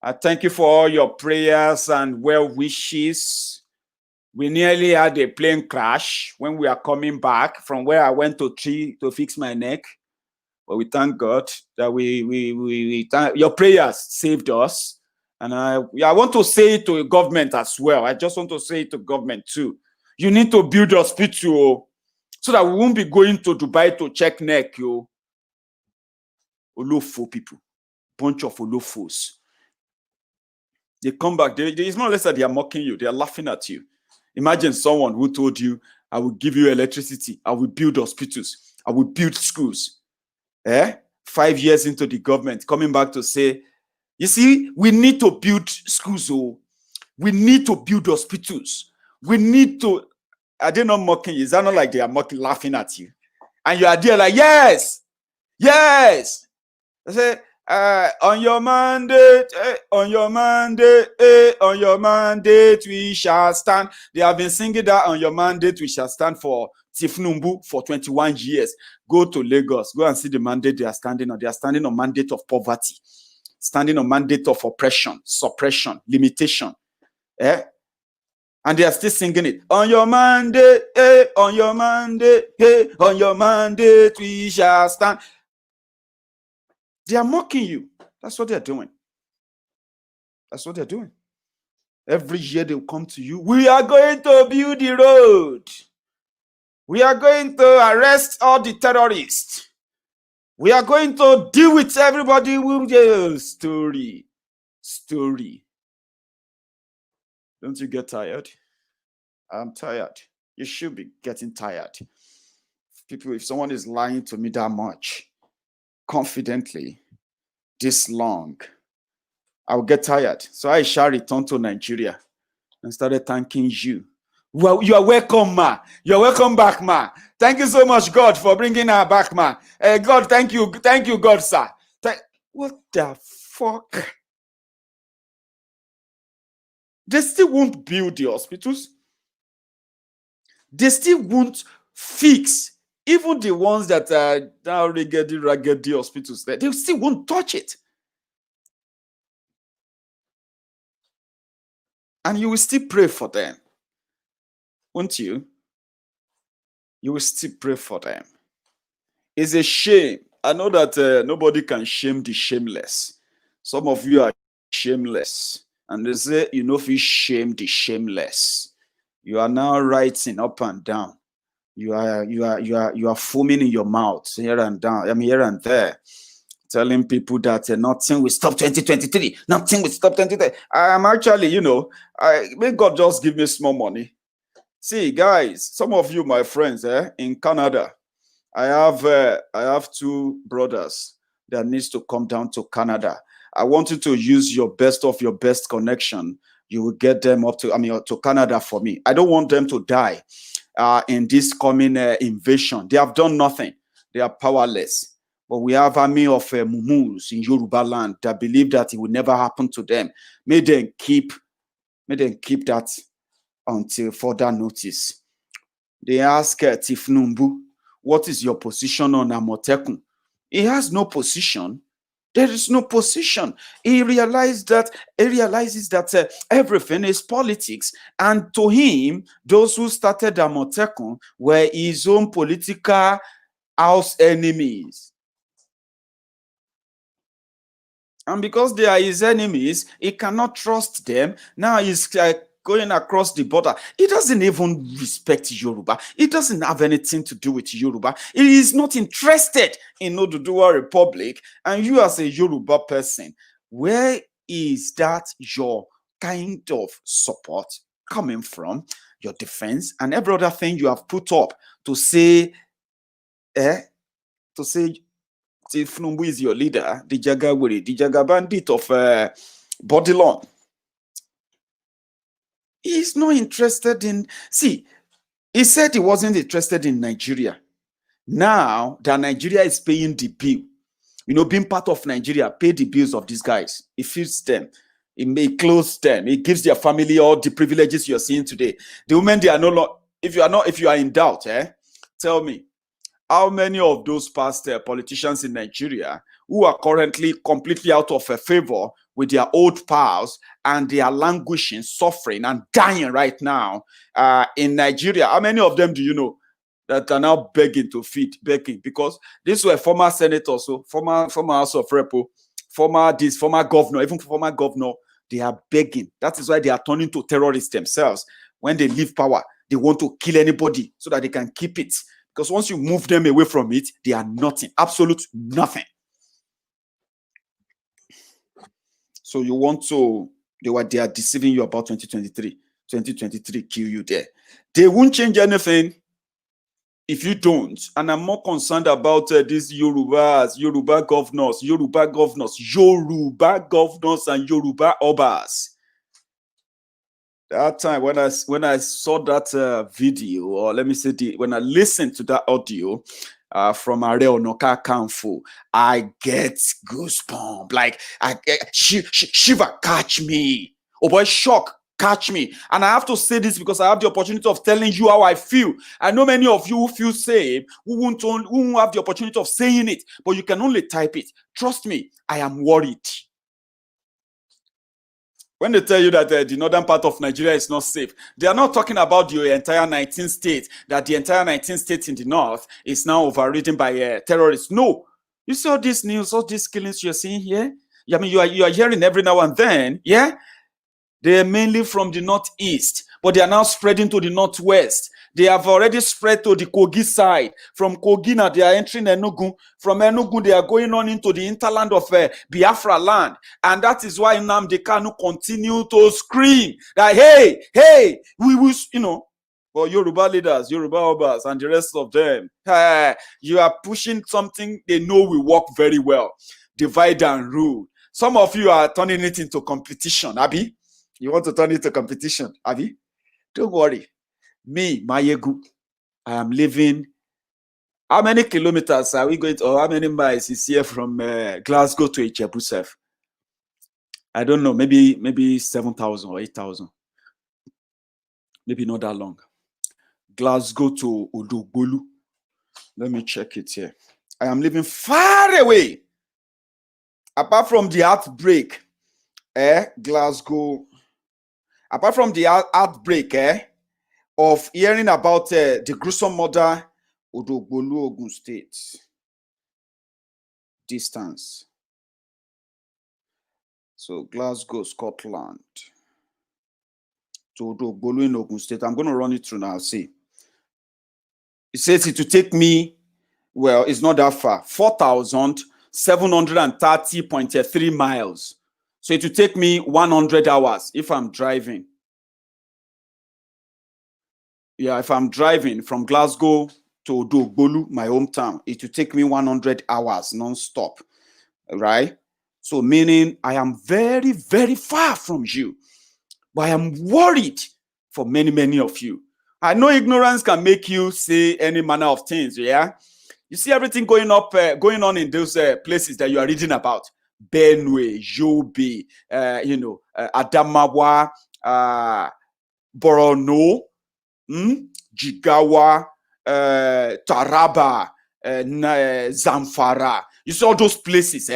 I thank you for all your prayers and well wishes. We nearly had a plane crash when we are coming back from where I went to fix my neck. But we thank God that we thank, your prayers saved us. And I want to say it to government as well. I just want to say it to government too. You need to build a hospital so that we won't be going to Dubai to check neck, yo. Olofo people, bunch of Olofos. They come back. It's more or less that they are mocking you. They are laughing at you. Imagine someone who told you, I will give you electricity. I will build hospitals. I will build schools. 5 years into the government, coming back to say, you see, we need to build schools. Oh, we need to build hospitals. We need to. Are they not mocking you? Is that not like they are mocking, laughing at you? And you are there like, yes, yes. They say, on your mandate, on your mandate, on your mandate, we shall stand. They have been singing that on your mandate, we shall stand for Thiefnubu for 21 years. Go to Lagos, go and see the mandate they are standing on. They are standing on mandate of poverty, standing on mandate of oppression, suppression, limitation. And they are still singing it. On your mandate, on your mandate, on your mandate, we shall stand. They are mocking you. That's what they're doing. That's what they're doing. Every year they'll come to you. We are going to build the road. We are going to arrest all the terrorists. We are going to deal with everybody with the story. Don't you get tired? I'm tired. You should be getting tired. People, if someone is lying to me that much, confidently, this long, I'll get tired. So I shall return to Nigeria and started thanking you. Well, you are welcome, ma. You're welcome back, ma. Thank you so much, God, for bringing her back, ma. God, thank you, God, sir. What the fuck? They still won't build the hospitals. They still won't fix even the ones that are now raggedy hospitals. They still won't touch it. And you will still pray for them. Won't you? You will still pray for them. It's a shame. I know that nobody can shame the shameless. Some of you are shameless. And they say, you know, if you shame the shameless, you are now writing up and down. You are foaming in your mouth here and down. I mean, here and there, telling people that nothing will stop 2023. Nothing will stop 2023. I'm actually, you know, may God just give me small money. See, guys, some of you, my friends, in Canada, I have two brothers that needs to come down to Canada. I want you to use your best of your best connection. You will get them up to Canada for me. I don't want them to die in this coming invasion. They have done nothing. They are powerless. But we have army of Mumus in Yoruba land that believe that it will never happen to them. May them keep that until further notice. They ask Thiefnubu, what is your position on Amotekun? He has no position. There is no position. He realizes that everything is politics, and to him, those who started Amotekun were his own political house enemies. And because they are his enemies, he cannot trust them. Now he's going across the border. He doesn't even respect Yoruba. He doesn't have anything to do with Yoruba. He is not interested in Oduduwa Republic. And you as a Yoruba person, where is that your kind of support coming from? Your defense and every other thing you have put up to say Thiefnubu is your leader, the Jaga bandit of Bodilon. He's not interested in. See, he said he wasn't interested in Nigeria. Now that Nigeria is paying the bill, you know, being part of Nigeria, pay the bills of these guys. It feeds them. It may close them. It gives their family all the privileges you're seeing today. The women, they are no longer. If you are in doubt, tell me, how many of those past politicians in Nigeria who are currently completely out of favor with their old pals and they are languishing, suffering, and dying right now in Nigeria? How many of them do you know? that are now begging because these were former senators, so former House of Rep, former governor, even former governor, they are begging. That is why they are turning to terrorists themselves. When they leave power, they want to kill anybody so that they can keep it. Because once you move them away from it, they are nothing, absolute nothing. So you want to, they are deceiving you about 2023. 2023 kill you there. They won't change anything if you don't. And I'm more concerned about these Yoruba governors, and Yoruba obas. That time when I saw that video, or let me say when I listened to that audio from Are Onoka Kanfo, I get goosebumps. Like shiver catch me. Oh boy, shock catch me. And I have to say this because I have the opportunity of telling you how I feel. I know many of you who feel same who won't have the opportunity of saying it, but you can only type it. Trust me, I am worried. When they tell you that the northern part of Nigeria is not safe, they are not talking about the entire 19 states, that the entire 19 states in the north is now overridden by terrorists. No. You see all this news, all these killings you're seeing here? I mean, you are hearing every now and then, yeah? They are mainly from the northeast, but they are now spreading to the northwest. They have already spread to the Kogi side. From Kogi now, they are entering Enugu. From Enugu, they are going on into the hinterland of Biafra land. And that is why Nnamdi Kanu continue to scream that, hey, we will, but Yoruba leaders, Yoruba obas, and the rest of them, you are pushing something they know will work very well. Divide and rule. Some of you are turning it into competition, Abi. You want to turn it to competition, Abi? Don't worry. Me, Maiyegun, I am living. How many kilometers are we going to, or how many miles is here from Glasgow to Ijebu? I don't know, maybe 7,000 or 8,000. Maybe not that long. Glasgow to Oduduwa. Let me check it here. I am living far away. Apart from the outbreak, Glasgow. Apart from the outbreak, of hearing about the gruesome murder, Oduduwa, Ogun State. Distance. So Glasgow, Scotland. To Oduduwa in Ogun State. I'm going to run it through now. See. It says it will take me, well, it's not that far. 4,730.3 miles. So it will take me 100 hours if I'm driving. Yeah, if I'm driving from Glasgow to Oduduwa, my hometown, it will take me 100 hours non-stop, right? So meaning I am very, very far from you, but I am worried for many, many of you. I know ignorance can make you say any manner of things, yeah? You see everything going on in those places that you are reading about. Benue, Yobe, Adamawa, Borno, Jigawa, Taraba, Zamfara. You see all those places,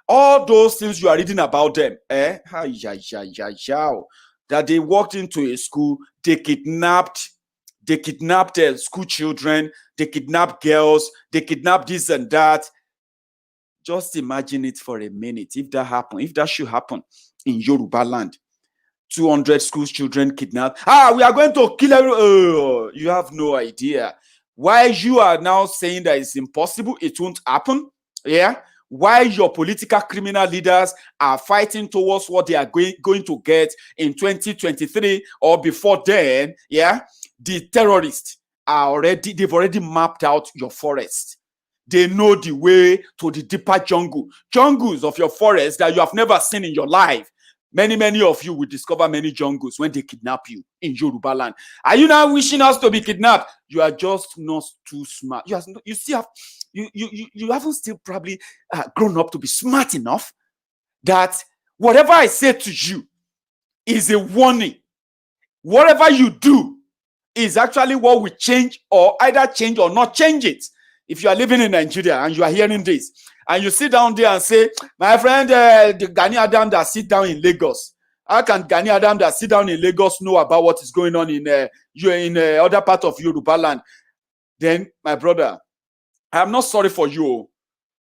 all those things you are reading about them, that they walked into a school, they kidnapped school children, they kidnapped girls, they kidnapped this and that. Just imagine it for a minute. If that happened, if that should happen in Yoruba land, 200 school children kidnapped. We are going to kill everyone. You have no idea. Why you are now saying that it's impossible, it won't happen? Yeah. Why your political criminal leaders are fighting towards what they are going to get in 2023 or before then? Yeah. The terrorists they've already mapped out your forest. They know the way to the deeper jungles of your forest that you have never seen in your life. Many, many of you will discover many jungles when they kidnap you in Yoruba land. Are you now wishing us to be kidnapped? You are just not too smart. You haven't still probably grown up to be smart enough that whatever I say to you is a warning. Whatever you do is actually what will change, or either change or not change it. If you are living in Nigeria and you are hearing this, and you sit down there and say, my friend, the Gani Adam that sit down in Lagos, how can Gani Adam that sit down in Lagos know about what is going on in other part of Yoruba land? then my brother, I'm not sorry for you.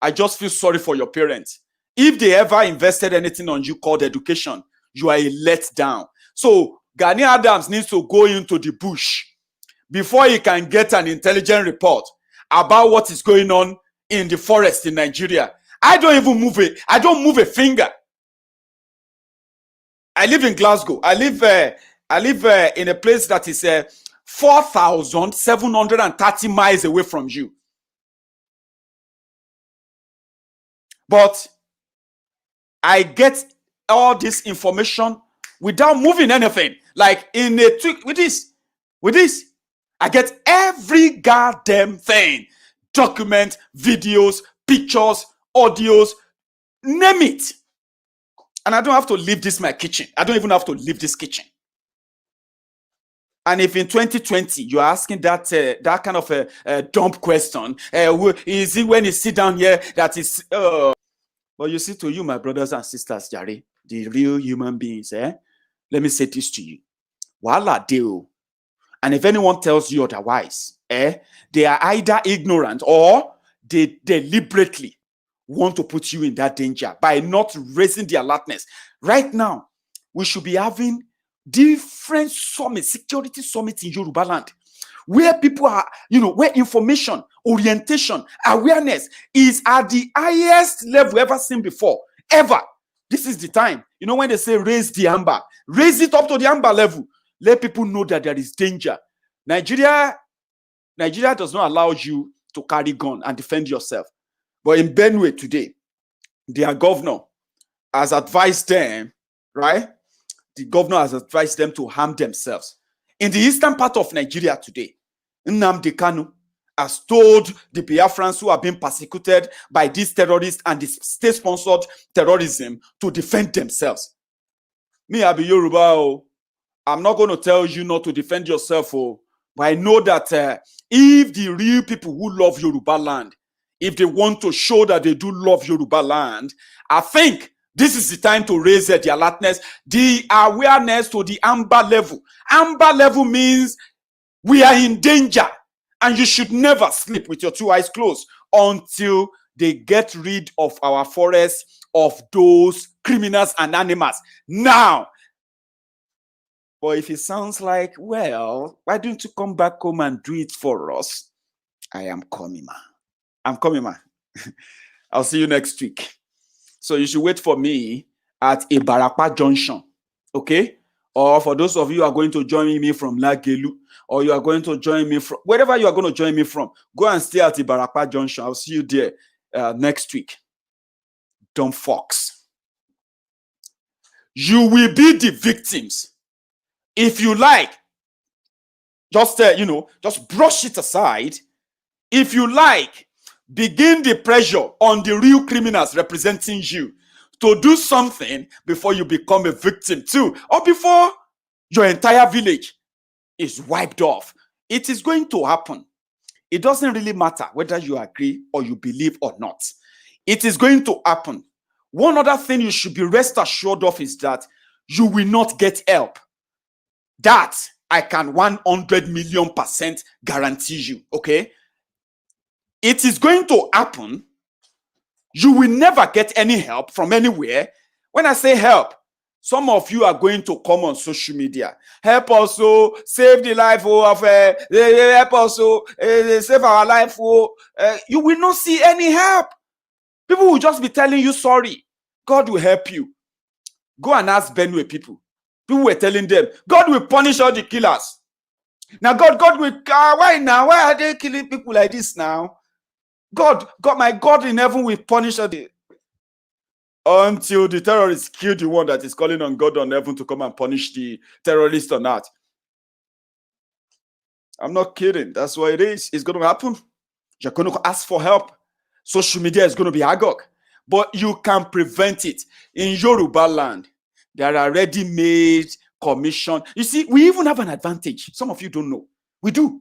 I just feel sorry for your parents. If they ever invested anything on you called education, you are a letdown. So Gani Adams needs to go into the bush before he can get an intelligent report about what is going on in the forest in Nigeria. I don't move a finger. I live in Glasgow. I live in a place that is 4,730 miles away from you. But I get all this information without moving anything. Like in a tweet with this, I get every goddamn thing. Document, videos, pictures, audios, name it. And I don't have to leave this my kitchen. I don't even have to leave this kitchen. And if in 2020 you're asking that kind of a dumb question, is it when you sit down here that is but you see, to you, my brothers and sisters, Jare, the real human beings, let me say this to you. Wala deo. And if anyone tells you otherwise, they are either ignorant or they deliberately want to put you in that danger by not raising the alertness. Right now, we should be having different summits, security summits in Yoruba land, where people are, where information, orientation, awareness is at the highest level ever seen before, ever. This is the time. When they say raise the amber, raise it up to the amber level. Let people know that there is danger. Nigeria does not allow you to carry gun and defend yourself. But in Benue today, their governor has advised them, right? The governor has advised them to harm themselves. In the eastern part of Nigeria today, Nnamdi Kanu has told the Biafrans who are being persecuted by these terrorists and the state-sponsored terrorism to defend themselves. Me, I be Yoruba. I'm not going to tell you not to defend yourself, but I know that if the real people who love Yoruba land, if they want to show that they do love Yoruba land, I think this is the time to raise the alertness, the awareness to the amber level. Amber level means we are in danger, and you should never sleep with your two eyes closed until they get rid of our forests, of those criminals and animals. Now, but if it sounds like, well, why don't you come back home and do it for us? I am coming, man. I'm coming, man. I'll see you next week. So you should wait for me at Ibarapa Junction, okay? Or for those of you who are going to join me from Lagelu, or you are going to join me from wherever you are going to join me from, go and stay at Ibarapa Junction. I'll see you there next week. Dumb fox. You will be the victims. If you like, just just brush it aside. If you like, begin the pressure on the real criminals representing you to do something before you become a victim too, or before your entire village is wiped off. It is going to happen. It doesn't really matter whether you agree or you believe or not. It is going to happen. One other thing you should be rest assured of is that you will not get help. That I can 100,000,000% guarantee you, okay? It is going to happen. You will never get any help from anywhere. When I say help, some of you are going to come on social media. Help also save the life of, help also save our life. You will not see any help. People will just be telling you sorry. God will help you. Go and ask Benue people. People were telling them, God will punish all the killers. Now God will, why now? Why are they killing people like this now? My God in heaven will punish all the... Until the terrorists kill the one that is calling on God on heaven to come and punish the terrorist or not. I'm not kidding. That's what it is. It's going to happen. You're going to ask for help. Social media is going to be agog. But you can prevent it. In Yoruba land, there are ready-made commission. You see, we even have an advantage. Some of you don't know. We do.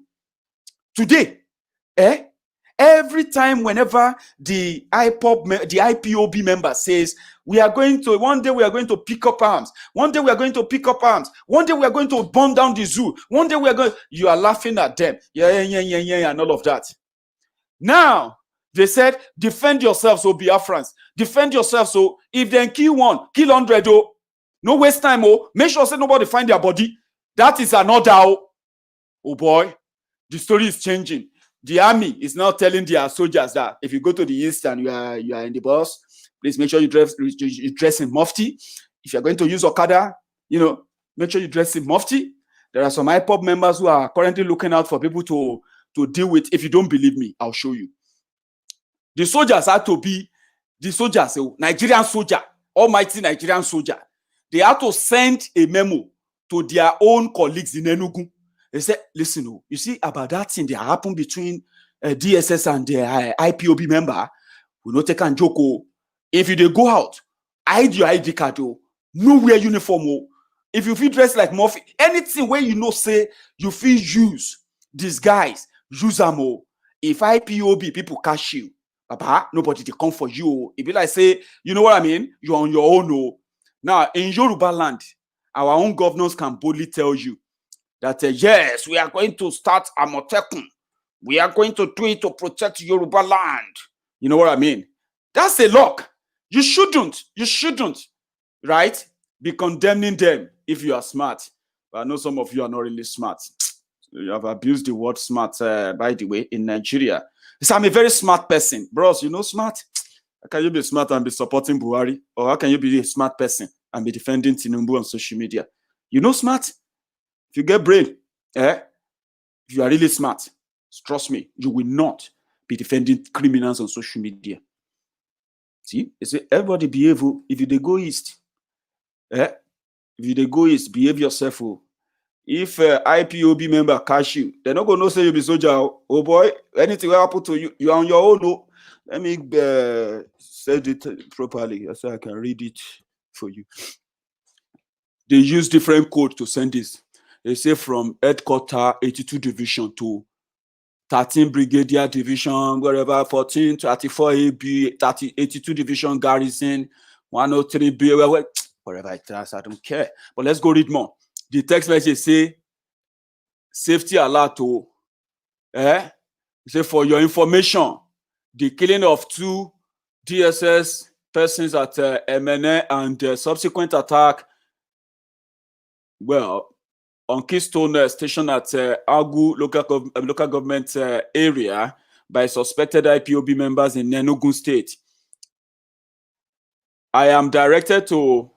Today, Every time, whenever the IPOB member says, one day we are going to pick up arms. One day we are going to pick up arms. One day we are going to burn down the zoo. One day you are laughing at them. Yeah, and all of that. Now, they said, defend yourselves, so Biafrans. Defend yourselves, so if they kill one, kill 100, oh. No waste time, oh. Make sure say nobody find their body. That is another, oh boy. The story is changing. The army is now telling their soldiers that if you go to the east and you are in the bus, please make sure you dress in mufti. If you're going to use Okada, make sure you dress in mufti. There are some IPOB members who are currently looking out for people to deal with. If you don't believe me, I'll show you. The soldiers had to be the soldiers, Nigerian soldier, almighty Nigerian soldier. They had to send a memo to their own colleagues in Enugu. They said, listen, you see about that thing that happened between DSS and the IPOB member, we not take and joke. If you go out, hide your ID card, no wear uniform. If you feel dressed like Murphy, anything where say you feel use disguise, use them. If IPOB people catch you, Papa, nobody they come for you. It be like say, you know what I mean? You're on your own. Now, in Yoruba land, our own governors can boldly tell you that, yes, we are going to start Amotekun. We are going to do it to protect Yoruba land. You know what I mean? That's a lock. You shouldn't, right? Be condemning them if you are smart. But I know some of you are not really smart. You have abused the word smart, by the way, in Nigeria. So I'm a very smart person. Bros, smart? How can you be smart and be supporting Buhari? Or how can you be a smart person and be defending Tinubu on social media? Smart? If you get brain, if you are really smart, trust me, you will not be defending criminals on social media. See, they say everybody behave. If you go east, if you go east, behave yourself. If IPOB member catch you, they're not gonna say you be soldier. Oh boy, anything will happen to you, you're on your own. Oh. Let me say it properly so I can read it for you. They use different code to send this. They say from headquarter 82 division to 13 brigadier division, wherever 14, 34 AB, 82 division garrison, 103B, wherever it is, I don't care. But let's go read more. The text message say, safety alert to, say for your information, the killing of 2 DSS persons at MNA and the subsequent attack, on Keystone Station at OGUN local government area by suspected IPOB members in Enugu State. I am directed to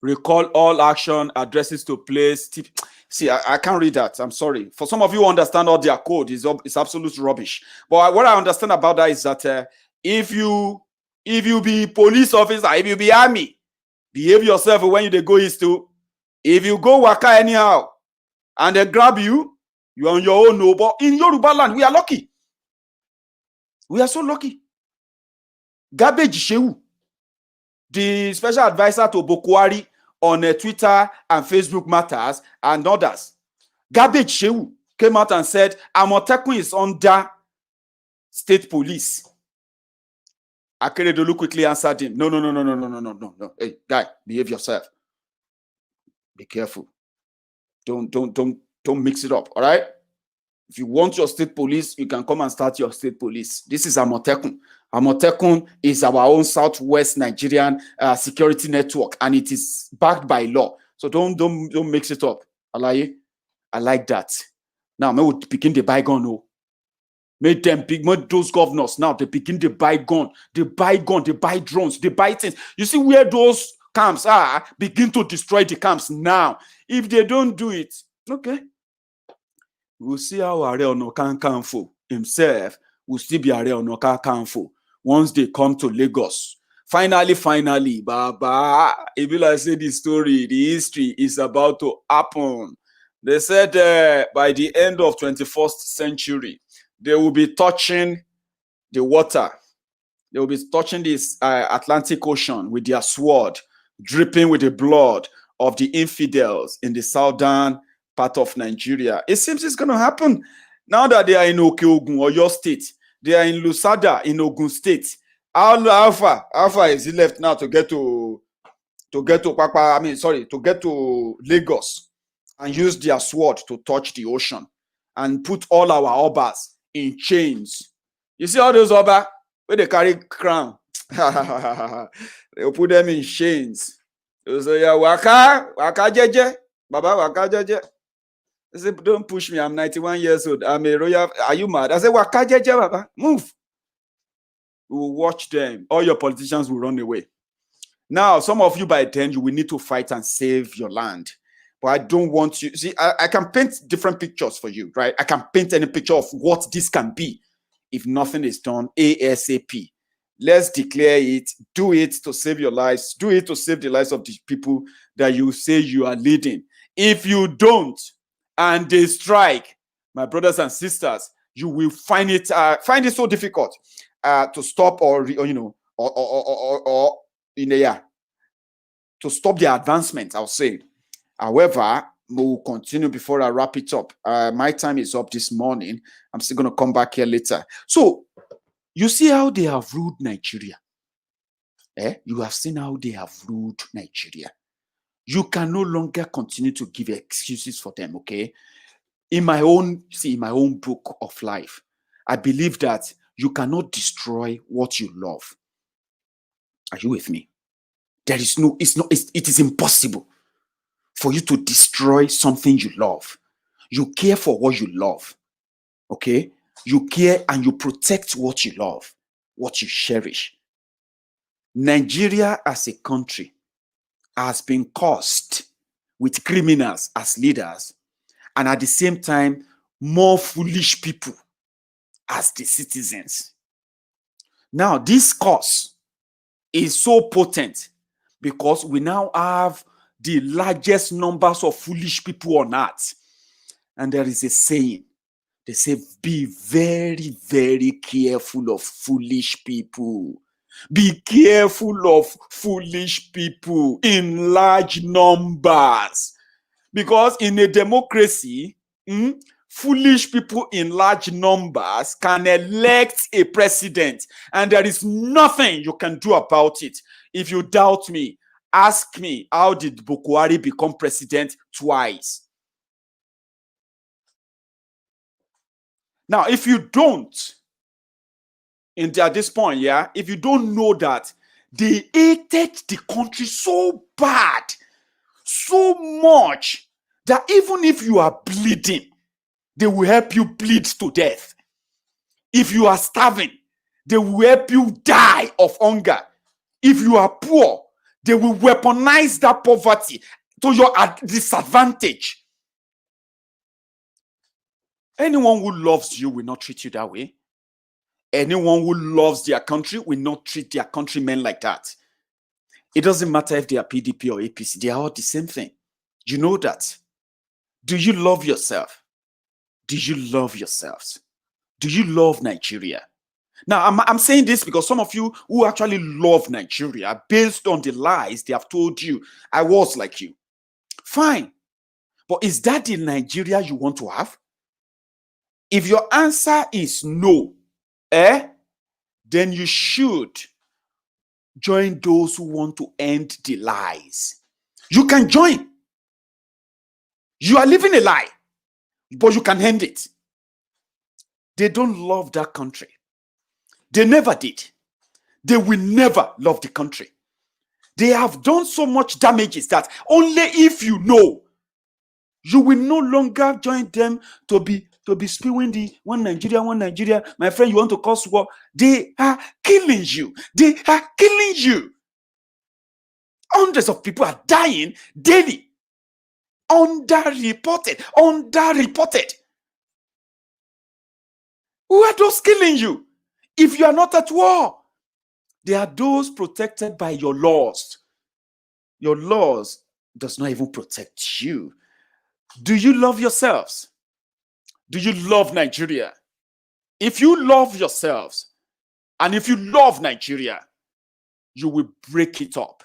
recall all action addresses to place. See, I can't read that. I'm sorry. For some of you who understand all their code, it's absolute rubbish. But what I understand about that is that if you be police officer, if you be army, behave yourself when you go east to. If you go waka anyhow and they grab you, you're on your own. No, but in Yoruba land, we are lucky. We are so lucky. Garbage Shehu, the special advisor to Buhari on Twitter and Facebook matters and others. Garbage Shehu came out and said, Amotekun is under state police. Akeredolu quickly answered him, no. Hey, guy, behave yourself. Be careful. Don't mix it up, all right? If you want your state police, you can come and start your state police. This is Amotekun. Amotekun is our own Southwest Nigerian security network, and it is backed by law. So don't mix it up. I like that. Now, may we begin the bygone. Oh. Make those governors now. They begin the bygone. They buy drones. They buy things. You see where those camps are, begin to destroy the camps now. If they don't do it, okay, we'll see how Are Ona Kakanfo himself will still be Are Ona Kakanfo once they come to Lagos. Finally, Baba, if you like say the story, the history is about to happen. They said by the end of 21st century, they will be touching the water. They will be touching this Atlantic Ocean with their sword, dripping with the blood of the infidels in the southern part of Nigeria. It seems it's going to happen now that they are in Ogun or your state. They are in Lusada in Ogun State. How far is he left now to get to Papa? I mean, sorry, to get to Lagos and use their sword to touch the ocean and put all our obas in chains. You see all those oba where they carry crown? They'll put them in chains. They'll say, yeah, waka jeje, Baba, waka jeje. They say, don't push me, I'm 91 years old. I'm a royal. Are you mad? I say, waka jeje, Baba, move. We will watch them. All your politicians will run away. Now, some of you by then, you will need to fight and save your land. But I don't want you. See, I can paint different pictures for you, right? I can paint any picture of what this can be if nothing is done ASAP. Let's declare it. Do it to save your lives. Do it to save the lives of the people that you say you are leading. If you don't, and they strike, my brothers and sisters, you will find it so difficult to stop or to stop the advancement, I'll say. However, we'll continue before I wrap it up. My time is up this morning. I'm still going to come back here later. So, you see how they have ruled Nigeria. You have seen how they have ruled Nigeria. You can no longer continue to give excuses for them, okay? In my own book of life, I believe that you cannot destroy what you love. Are you with me? It is impossible for you to destroy something you love. You care for what you love, okay? You care and you protect what you love, what you cherish. Nigeria as a country has been cursed with criminals as leaders, and at the same time, more foolish people as the citizens. Now, this curse is so potent because we now have the largest numbers of foolish people on earth. And there is a saying, they say, be very, very careful of foolish people. Be careful of foolish people in large numbers. Because in a democracy, foolish people in large numbers can elect a president, and there is nothing you can do about it. If you doubt me, ask me, how did Buhari become president twice? Now, if you don't, at this point, if you don't know that they hated the country so bad, so much, that even if you are bleeding, they will help you bleed to death. If you are starving, they will help you die of hunger. If you are poor, they will weaponize that poverty to your disadvantage. Anyone who loves you will not treat you that way. Anyone who loves their country will not treat their countrymen like that. It doesn't matter if they are PDP or APC. They are all the same thing. You know that. Do you love yourself? Do you love yourselves? Do you love Nigeria? Now, I'm saying this because some of you who actually love Nigeria, based on the lies they have told you, I was like you. Fine. But is that the Nigeria you want to have? If your answer is no, then you should join those who want to end the lies. You can join. You are living a lie, but you can end it. They don't love that country. They never did. They will never love the country. They have done so much damages that only if you know, you will no longer join them to be spewing the one Nigeria. My friend, you want to cause war? They are killing you. They are killing you. Hundreds of people are dying daily. Underreported. Who are those killing you? If you are not at war, they are those protected by your laws. Your laws does not even protect you. Do you love yourselves? Do you love Nigeria? If you love yourselves and if you love Nigeria, you will break it up.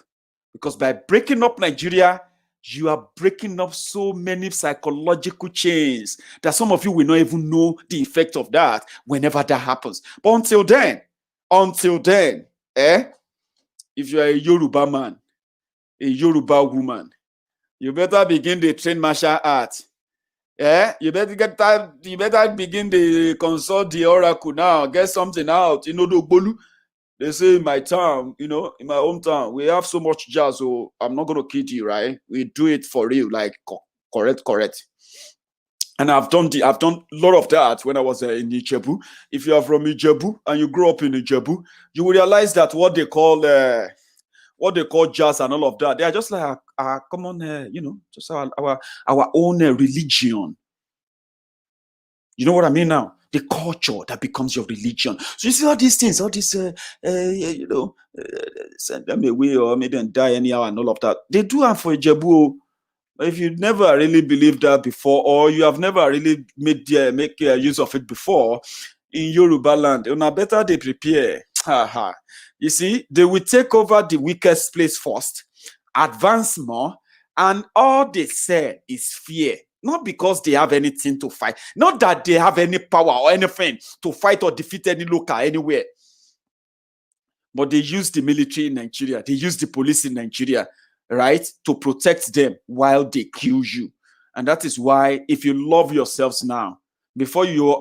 Because by breaking up Nigeria, you are breaking up so many psychological chains that some of you will not even know the effect of that whenever that happens. But until then, if you are a Yoruba man, a Yoruba woman, you better begin to train martial art. You better begin to consult the oracle now, get something out. They say in my town, in my hometown, we have so much jazz, so I'm not going to kid you, right? We do it for real, like correct. And I've done a lot of that when I was in Ijebu. If you are from Ijebu and you grew up in Ijebu, you will realize that what they call jazz and all of that, they are just like our common, just our own religion. You know what I mean now? The culture that becomes your religion. So you see all these things, send them away or make them die anyhow and all of that. They do have for Ijebu. If you never really believed that before, or you have never really make use of it before, in Yoruba land, better they prepare. You see, they will take over the weakest place first, advance more, and all they say is fear. Not because they have anything to fight. Not that they have any power or anything to fight or defeat any local anywhere. But they use the military in Nigeria. They use the police in Nigeria, right, to protect them while they kill you. And that is why if you love yourselves now, before you,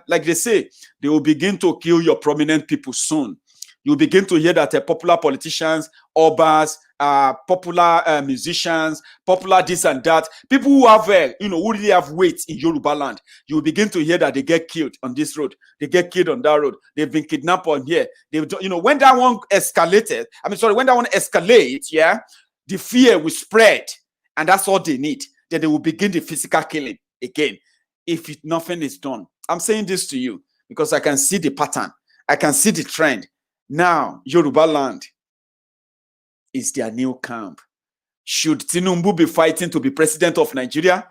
like they say, they will begin to kill your prominent people soon. You begin to hear that popular politicians, obas, popular musicians, popular this and that, people who have, who really have weight in Yoruba land, you will begin to hear that they get killed on this road, they get killed on that road, they've been kidnapped on here. When that one escalates, the fear will spread, and that's all they need. Then they will begin the physical killing again if nothing is done. I'm saying this to you because I can see the pattern, I can see the trend. Now, Yoruba land is their new camp. Should Tinubu be fighting to be president of Nigeria?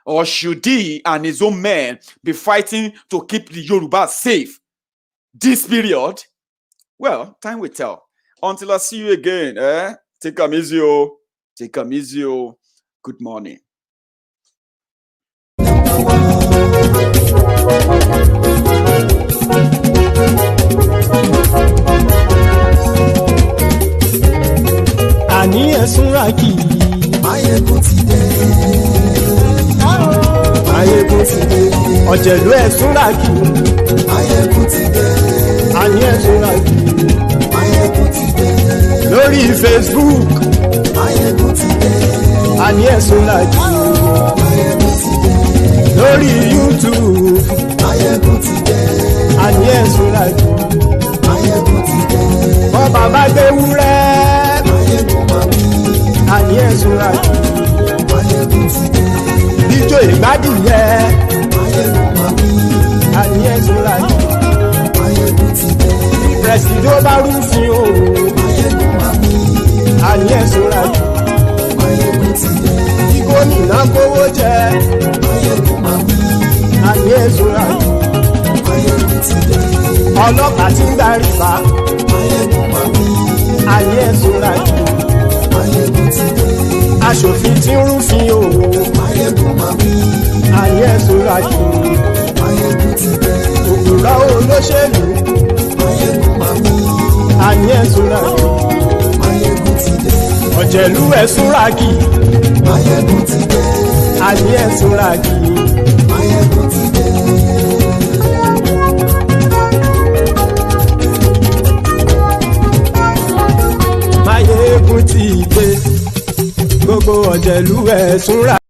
Or should he and his own men be fighting to keep the Yoruba safe? This period? Well, time will tell. Until I see you again, take them easy, oh. Take them easy, oh. Good morning. Àní ẹ̀sùn rákì. Maiyegun ti dé. Maiyegun ti dé. Ọ̀jẹ̀lú ẹ̀sùn rákì. Maiyegun ti dé. Àní ẹ̀sùn rákì. Maiyegun ti dé. Lórí Facebook. Maiyegun ti dé. Àní ẹ̀sùn rákì. Maiyegun ti dé. Lórí YouTube. Maiyegun ti dé. Àní ẹ̀sùn rákì. Maiyegun ti dé. Bọ́ bàbá gbé wúrẹ́. Àní ẹ̀sùn rákì. Maiyegun ti dé. Ijó ìgbádìyẹ. Àní ẹ̀sùn rákì. Maiyegun ti dé. Pẹ̀sìdó bá rúfin o. Àní ẹ̀sùn rákì. Maiyegun ti dé. Kí gómìnà kówó jẹ. Àní ẹ̀sùn rákì. Maiyegun ti dé. Ọlọ́pàá ti ń darí bá. Àní ẹ̀sùn rákì. Aṣòfin tí ń rúfin o. Àní ẹ̀sùn rákì. Òpùrọ́ olóṣèlú. Àní ẹ̀sùn rákì. Ọ̀jẹ̀lú ẹ̀sùn rákì. Àní ẹ̀sùn rákì. Maiyegun ti dé. Gbogbo ọ̀jẹ̀lú ẹ̀sùn rákì.